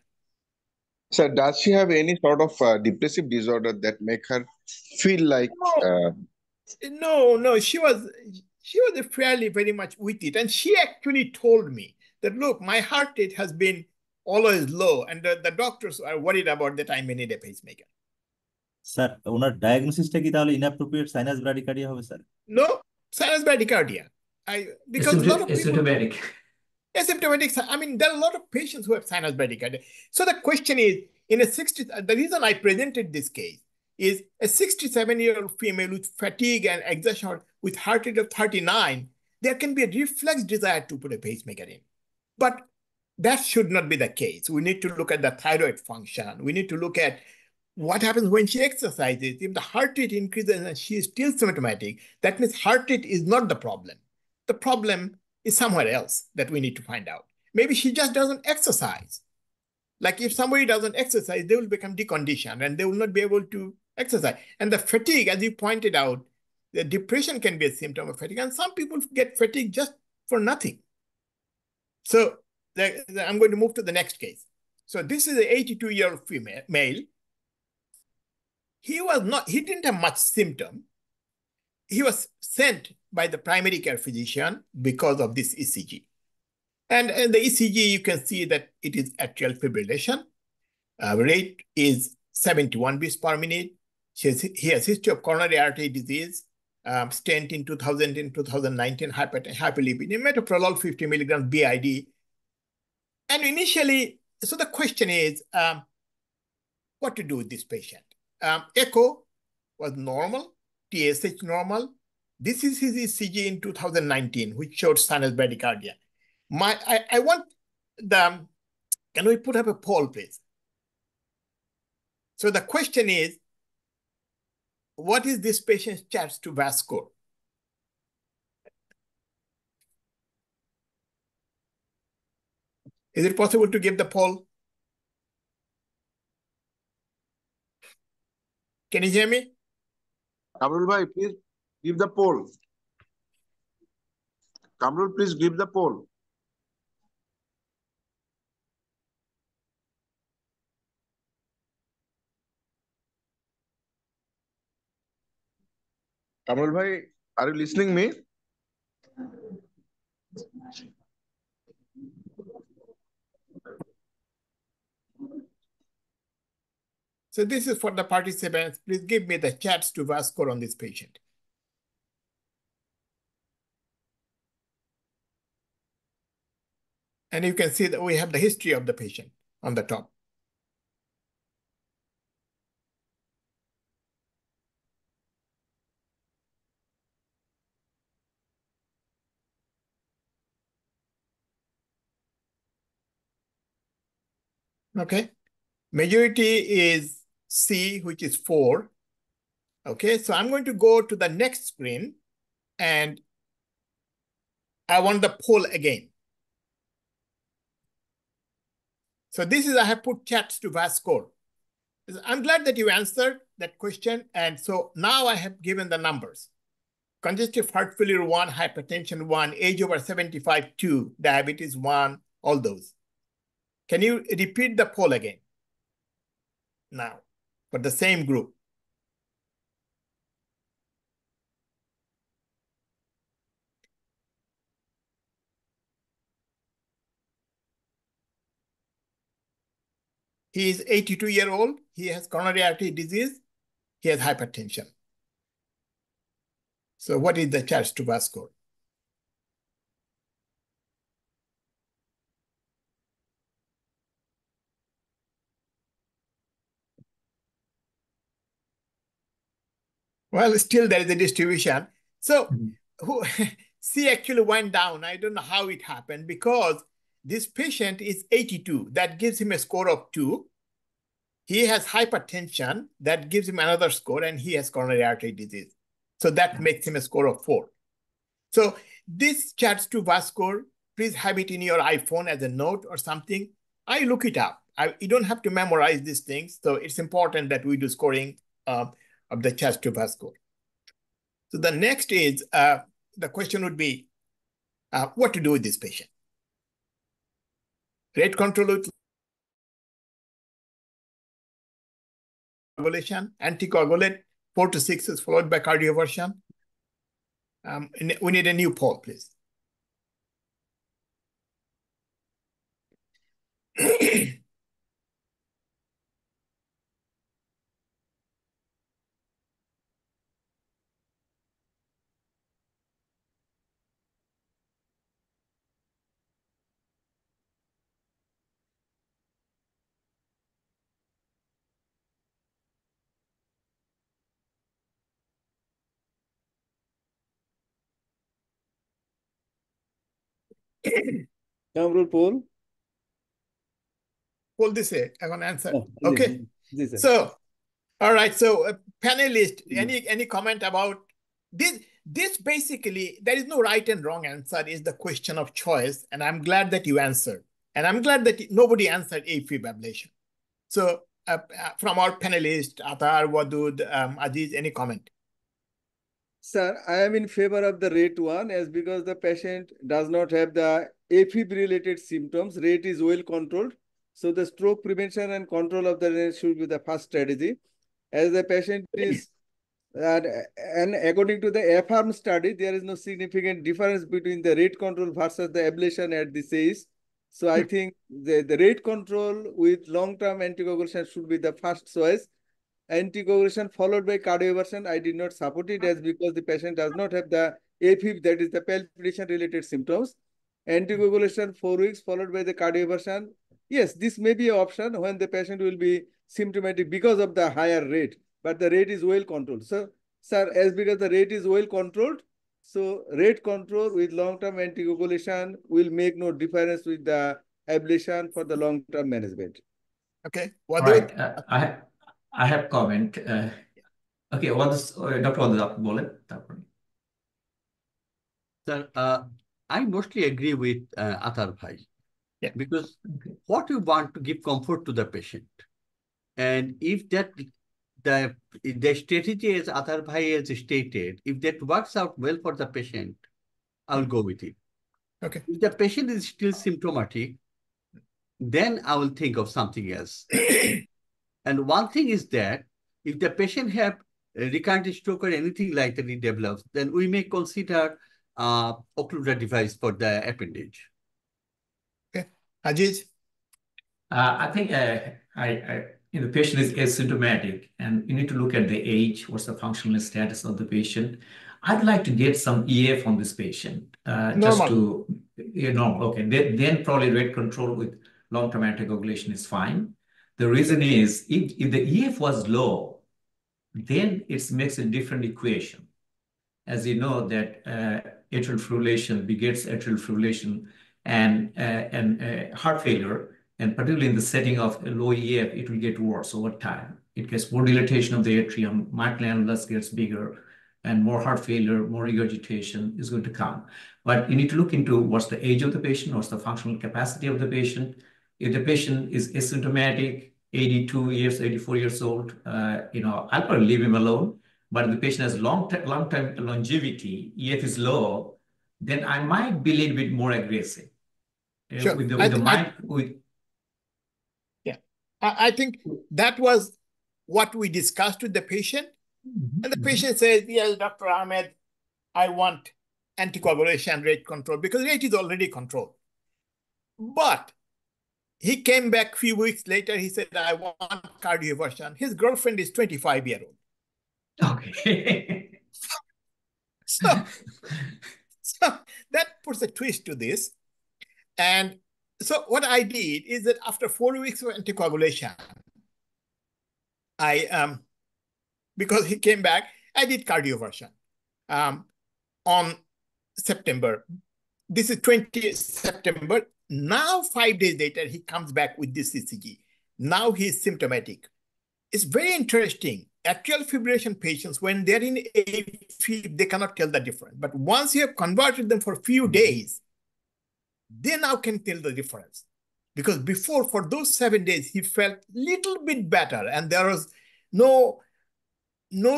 Sir, does she have any sort of depressive disorder that make her feel like? No, she was fairly very much with it, and she actually told me that, look, my heart rate has been always low, and the doctors are worried about that I may need a pacemaker. Sir ওনার ডায়াগনোসিসটা কি তাহলে inappropriate sinus bradycardia হবে sir? No, sinus bradycardia. Because a lot of people, asymptomatic. I mean, there are a lot of patients who have sinus bradycardia. So the question is, in a 60, the reason I presented this case is a 67-year-old female with fatigue and exhaustion with heart rate of 39, there can be a reflex desire to put a pacemaker in. But that should not be the case. We need to look at the thyroid function. We need to look at what happens when she exercises. If the heart rate increases and she is still symptomatic, that means heart rate is not the problem. The problem is somewhere else that we need to find out. Maybe she just doesn't exercise. Like if somebody doesn't exercise, they will become deconditioned and they will not be able to exercise. And the fatigue, as you pointed out, the depression can be a symptom of fatigue. And some people get fatigue just for nothing. So I'm going to move to the next case. So this is an 82-year-old male. He didn't have much symptom. He was sent by the primary care physician because of this ECG. And in the ECG, you can see that it is atrial fibrillation. Rate is 71 beats per minute. He has history of coronary artery disease, stent in 2000 and 2019, hyperlipidemia, metoprolol 50 milligrams BID. And initially, so the question is, what to do with this patient? Echo was normal, TSH normal. This is his ECG in 2019, which showed sinus bradycardia. I want can we put up a poll, please? So the question is, what is this patient's CHA2DS2-VASc score? Is it possible to give the poll? Can you hear me? Kamrul bhai, please give the poll. Kamrul, please give the poll. Kamrul bhai, are you listening me? So this is for the participants. Please give me the CHA2DS2-VASc score on this patient. And you can see that we have the history of the patient on the top. Okay. Majority is C, which is 4. Okay, so I'm going to go to the next screen and I want the poll again. So this is, I have put CHA2DS2-VASc score. I'm glad that you answered that question. And so now I have given the numbers. Congestive heart failure 1, hypertension 1, age over 75 2, diabetes 1, all those. Can you repeat the poll again? Now, for the same group. He is 82-year-old. He has coronary artery disease. He has hypertension. So what is the CHA2DS2-VASc score? Well, still there is a distribution. So C actually went down. I don't know how it happened because this patient is 82. That gives him a score of 2. He has hypertension. That gives him another score, and he has coronary artery disease. So that makes him a score of 4. So this CHA2DS2-VASc score, please have it in your iPhone as a note or something. I look it up. You don't have to memorize these things. So it's important that we do scoring of the CHA2DS2-VASc score. So the next is, the question would be, what to do with this patient? Rate control with coagulation, anticoagulate, 4 to 6 is followed by cardioversion. We need a new poll, please. Kamrul poll. Poll দিছে এখন answer. G Okay. G sir. So, all right. So, panelist, any comment about this? This basically, there is no right and wrong answer. Is the question of choice, and I'm glad that you answered, and I'm glad that nobody answered AFib ablation. So, from our panelists, Atar, Wadud, Aziz, any comment? Sir, I am in favor of the rate one as because the patient does not have the AFib related symptoms. Rate is well controlled. So the stroke prevention and control of the rate should be the first strategy. As the patient is, and according to the AFARM study, there is no significant difference between the rate control versus the ablation at this age. So I think the rate control with long-term anticoagulation should be the first choice. Anticoagulation followed by cardioversion, I did not support it as because the patient does not have the AFib, that is the palpitation related symptoms. Anticoagulation 4 weeks followed by the cardioversion. Yes, this may be an option when the patient will be symptomatic because of the higher rate, but the rate is well controlled. So, sir, as because the rate is well controlled, so rate control with long-term anticoagulation will make no difference with the ablation for the long-term management. Okay. All Wadud? right, I have comment. Okay, Dr. Wadud আপনি বলেন তারপরে। Sir, I mostly agree with Atar Bhai. Yeah. Because Okay. what you want to give comfort to the patient. And if that the strategy as Atar Bhai has stated, if that works out well for the patient, I'll go with it. Okay. If the patient is still symptomatic, then I will think of something else. And one thing is that if the patient have a recurrent stroke or anything like that it develops, then we may consider occluder device for the appendage. Okay. Aziz? I think the patient is asymptomatic, and you need to look at the age, what's the functional status of the patient. I'd like to get some EF on this patient, just Normal. to, okay. Then probably rate control with long-term anticoagulation is fine. The reason is if the EF was low, then it makes a different equation. As you know that atrial fibrillation begets atrial fibrillation and heart failure, and particularly in the setting of a low EF, it will get worse over time. It gets more dilatation of the atrium, mitral annulus gets bigger, and more heart failure, more regurgitation is going to come. But you need to look into what's the age of the patient, what's the functional capacity of the patient. If the patient is asymptomatic, 82 years, 84 years old, I'll probably leave him alone. But if the patient has long-term longevity, EF is low, then I might be a little bit more aggressive. Sure. With the mind, Yeah. I think that was what we discussed with the patient. And the patient says, yes, Dr. Ahmed, I want anticoagulation rate control because rate is already controlled. But he came back a few weeks later. He said, I want cardioversion. His girlfriend is 25-year-old. Okay. So that puts a twist to this. And so what I did is that after 4 weeks of anticoagulation, because he came back, I did cardioversion on September. This is 20th September. Now, 5 days later, he comes back with this ECG. Now he's symptomatic. It's very interesting. Atrial fibrillation patients, when they're in AFib, they cannot tell the difference. But once you have converted them for a few days, they now can tell the difference. Because before, for those 7 days, he felt a little bit better, and there was no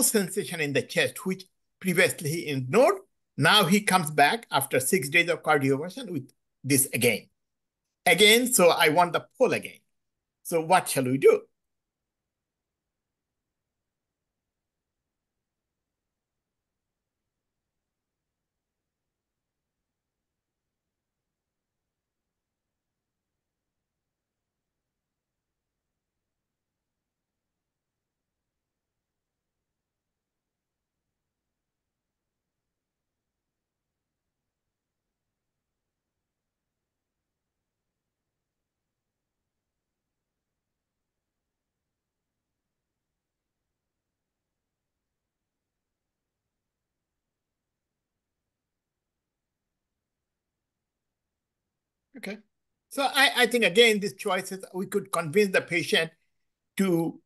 sensation in the chest, which previously he ignored. Now he comes back after 6 days of cardioversion with this again. So I want the poll again. So what shall we do? Okay. So I think, again, these choices, we could convince the patient to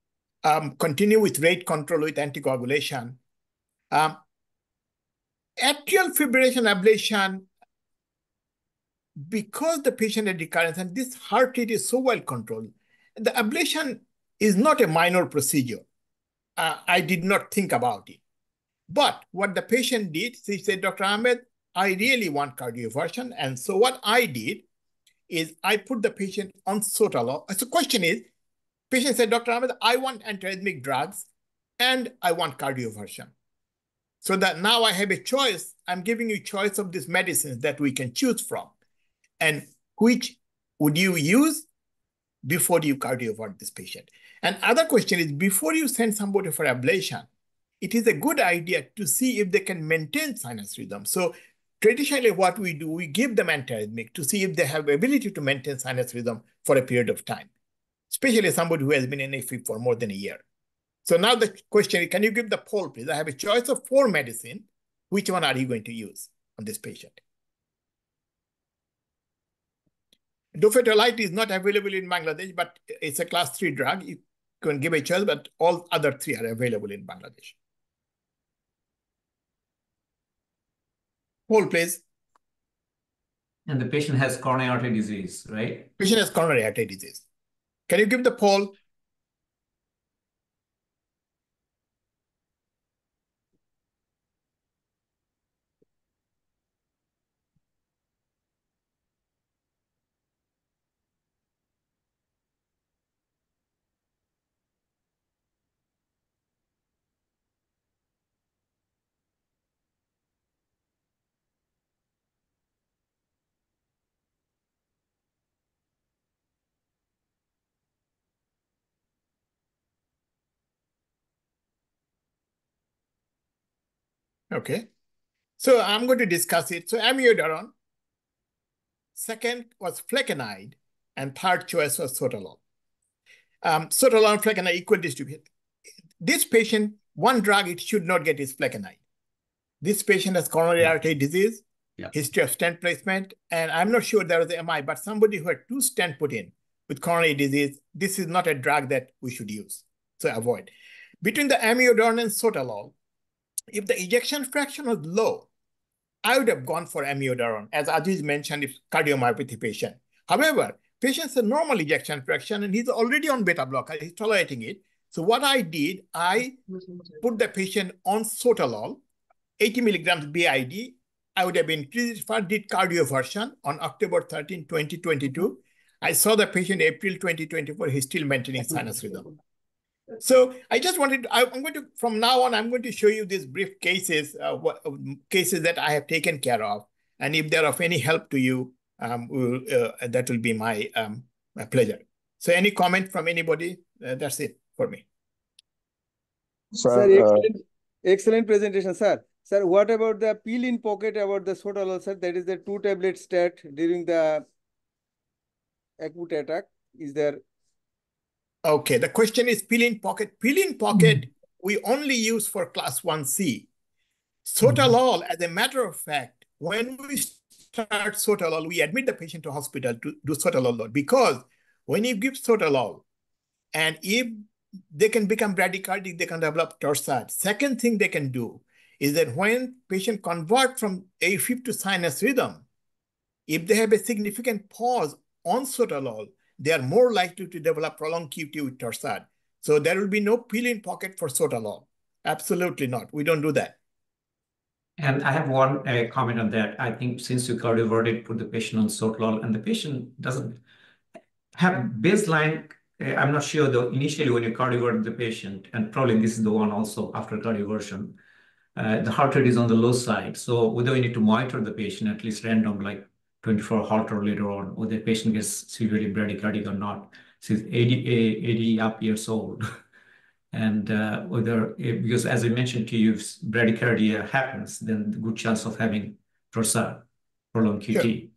continue with rate control with anticoagulation. Atrial fibrillation ablation, because the patient had recurrence and this heart rate is so well controlled, the ablation is not a minor procedure. I did not think about it. But what the patient did, she said, Dr. Ahmed, I really want cardioversion. And so what I did is I put the patient on sotalol. So the question is, patient said, Dr. Ahmed, I want antiarrhythmic drugs and I want cardioversion. So that now I have a choice. I'm giving you choice of these medicines that we can choose from. And which would you use before you cardiovert this patient? And other question is, before you send somebody for ablation, it is a good idea to see if they can maintain sinus rhythm. So traditionally what we do, we give them antiarrhythmic to see if they have ability to maintain sinus rhythm for a period of time, especially somebody who has been in AFib for more than a year. So now the question is, can you give the poll, please? I have a choice of 4 medicine. Which one are you going to use on this patient? Dofetilide is not available in Bangladesh, but it's a class 3 drug. You can give a choice, but all other 3 are available in Bangladesh. Poll, please. And the patient has coronary artery disease, right? Patient has coronary artery disease. Can you give the poll? Okay. So I'm going to discuss it. So amiodarone. Second was flecainide. And third choice was sotalol. Sotalol and flecainide equal distributed. This patient, one drug it should not get is flecainide. This patient has coronary artery disease, history of stent placement, and I'm not sure there was a MI, but somebody who had 2 stents put in with coronary disease, this is not a drug that we should use. So avoid. Between the amiodarone and sotalol, if the ejection fraction was low, I would have gone for amiodarone, as Aziz mentioned, if cardiomyopathy patient. However, patient's a normal ejection fraction and he's already on beta blocker, he's tolerating it. So what I did, I put the patient on sotalol, 80 milligrams BID. I would have increased for did cardioversion on October 13, 2022. I saw the patient April 2024, he's still maintaining sinus rhythm. So I just wanted, I'm going to, from now on, I'm going to show you these brief cases, cases that I have taken care of. And if they're of any help to you, that will be my pleasure. So any comment from anybody? That's it for me. Sir, excellent presentation, sir. Sir, what about the pill in pocket about the sotalol, sir? That is the 2-tablet stat during the acute attack. Is there? Okay, the question is pill in pocket. Pill in pocket, we only use for class 1C. Sotalol, as a matter of fact, when we start sotalol, we admit the patient to hospital to do sotalol load, because when you give sotalol, and if they can become bradycardic, they can develop torsade. Second thing they can do is that when patient convert from AFib to sinus rhythm, if they have a significant pause on sotalol, they are more likely to develop prolonged QT with torsade. So there will be no pill in pocket for sotalol. Absolutely not. We don't do that. And I have one comment on that. I think since you cardioverted, put the patient on sotalol, and the patient doesn't have baseline. I'm not sure though, initially when you cardioverted the patient, and probably this is the one also after cardioversion, the heart rate is on the low side. So whether we need to monitor the patient, at least random, like 24 Holter later on, whether the patient gets severely bradycardic or not. She's 80 up years old. And whether, because as I mentioned to you, if bradycardia happens, then the good chance of having torsade, prolonged QT. Sure.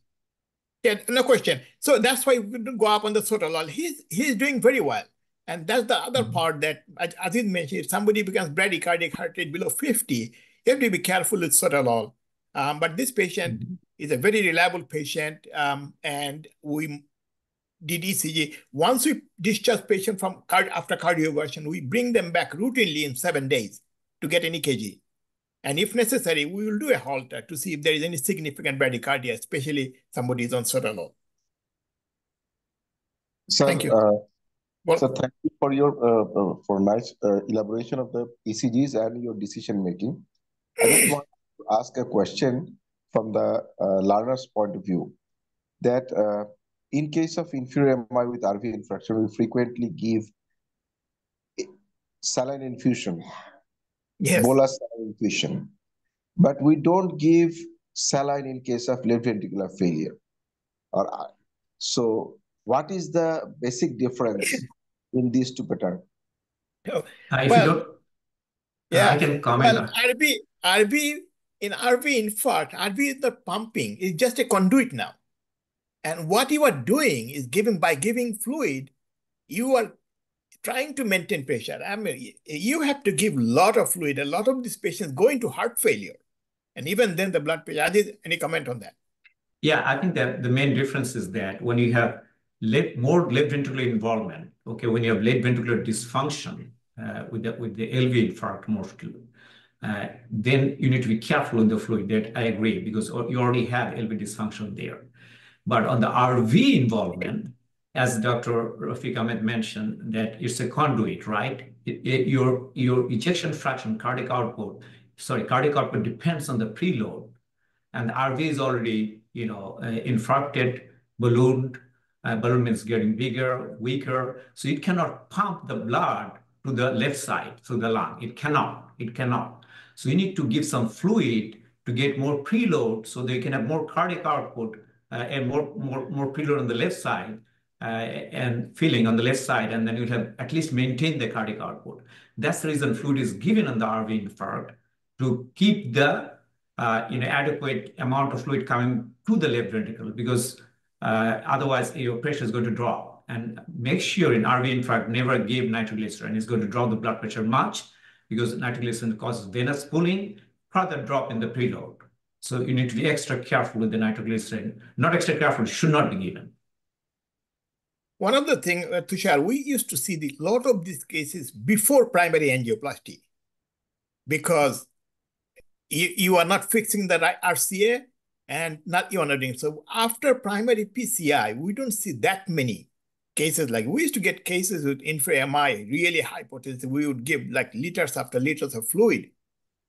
Yeah, no question. So that's why we go up on the sotalol. He's doing very well. And that's the other part that Aziz mentioned. If somebody becomes bradycardic, heart rate below 50, you have to be careful with sotalol. But this patient is a very reliable patient, and we did ECG. Once we discharge patient from after cardioversion, we bring them back routinely in 7 days to get an EKG. And if necessary, we will do a Holter to see if there is any significant bradycardia, especially somebody is on sotalol. Sir, Thank you. So thank you for your for nice elaboration of the ECGs and your decision making. I just want to ask a question from the learner's point of view that in case of inferior MI with RV infarction, we frequently give saline infusion, Yes. bolus saline infusion, but we don't give saline in case of left ventricular failure. So what is the basic difference in these two patterns? If you don't, yeah, I can comment. In RV infarct, RV is not pumping, it's just a conduit now. And what you are doing is by giving fluid, you are trying to maintain pressure. I mean, you have to give a lot of fluid. A lot of these patients go into heart failure. And even then the blood pressure. Any comment on that? Yeah, I think that the main difference is that when you have more left ventricular involvement, okay, when you have left ventricular dysfunction with the LV infarct mostly, then you need to be careful in the fluid. That I agree, because you already have LV dysfunction there. But on the RV involvement, as Dr. Rafiq Ahmed mentioned, that it's a conduit, right? Your ejection fraction, cardiac output depends on the preload. And the RV is already, infarcted, ballooned. Balloon means getting bigger, weaker. So it cannot pump the blood to the left side, through the lung. It cannot. So you need to give some fluid to get more preload so they can have more cardiac output and more preload on the left side and filling on the left side, and then you'll have at least maintain the cardiac output. That's the reason fluid is given on the RV infarct, to keep the adequate amount of fluid coming to the left ventricle, because otherwise your pressure is going to drop. And make sure in RV infarct never give nitroglycerin. It's going to drop the blood pressure much, because nitroglycerin causes venous pooling, further drop in the preload. So you need to be extra careful with the nitroglycerin. Not extra careful, should not be given. One of the things, Tushar, we used to see a lot of these cases before primary angioplasty, because you are not fixing the right RCA and you are not doing. So after primary PCI, we don't see that many cases. Like we used to get cases with infra MI, really high potency. We would give like liters after liters of fluid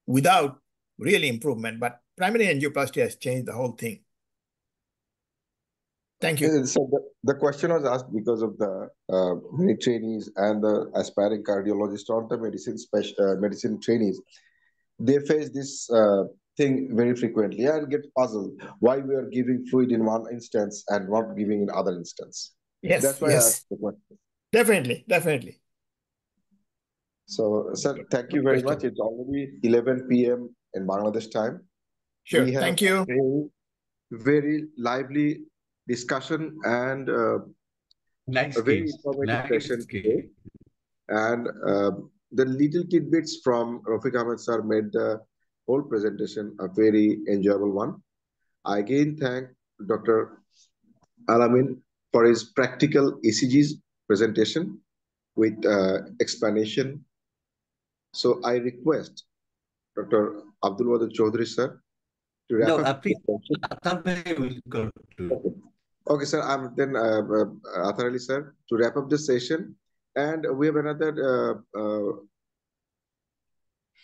without really improvement. But primary angioplasty has changed the whole thing. Thank you. So the question was asked because of the many trainees and the aspiring cardiologists or the medicine trainees. They face this thing very frequently and get puzzled why we are giving fluid in one instance and not giving in other instance. Yes, that's why I asked the question. Definitely. So, sir, thank you very much. It's already 11 p.m. in Bangladesh time. Sure, we have thank you. A very lively discussion and a very informative session today. And the little tidbits from Rafiq Ahmed sir made the whole presentation a very enjoyable one. I again thank Dr. Al-Amin for his practical ECGs presentation with explanation. So I request Dr. Abdul Wadud Chaudhary sir to wrap up. Okay, sir. Then Athar Ali sir to wrap up the session. And we have another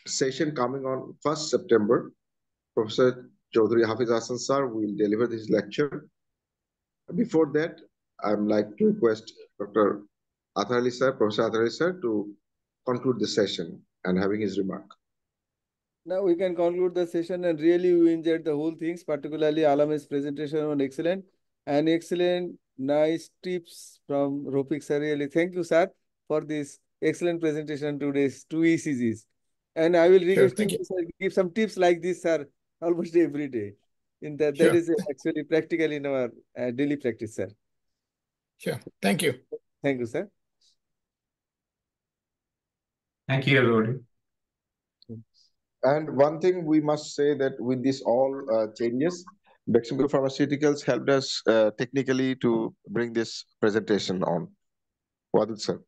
session coming on 1st September. Professor Chaudhary Hafiz Hassan sir will deliver this lecture. Before that, I'd like to request Dr. Athar Ali sir, Professor Athar Ali sir, to conclude the session and having his remark. Now we can conclude the session, and really we enjoyed the whole things, particularly Al-Amin's presentation was excellent, and excellent, nice tips from Rafiq sir. Really, thank you, sir, for this excellent presentation today's 2 ECGs. And I will request you to give some tips like this, sir, almost every day. That is actually practical in our daily practice, sir. Sure. Thank you. Thank you, sir. Thank you, everybody. And one thing we must say that with this all changes, Beximco Pharmaceuticals helped us technically to bring this presentation on. Wadud sir.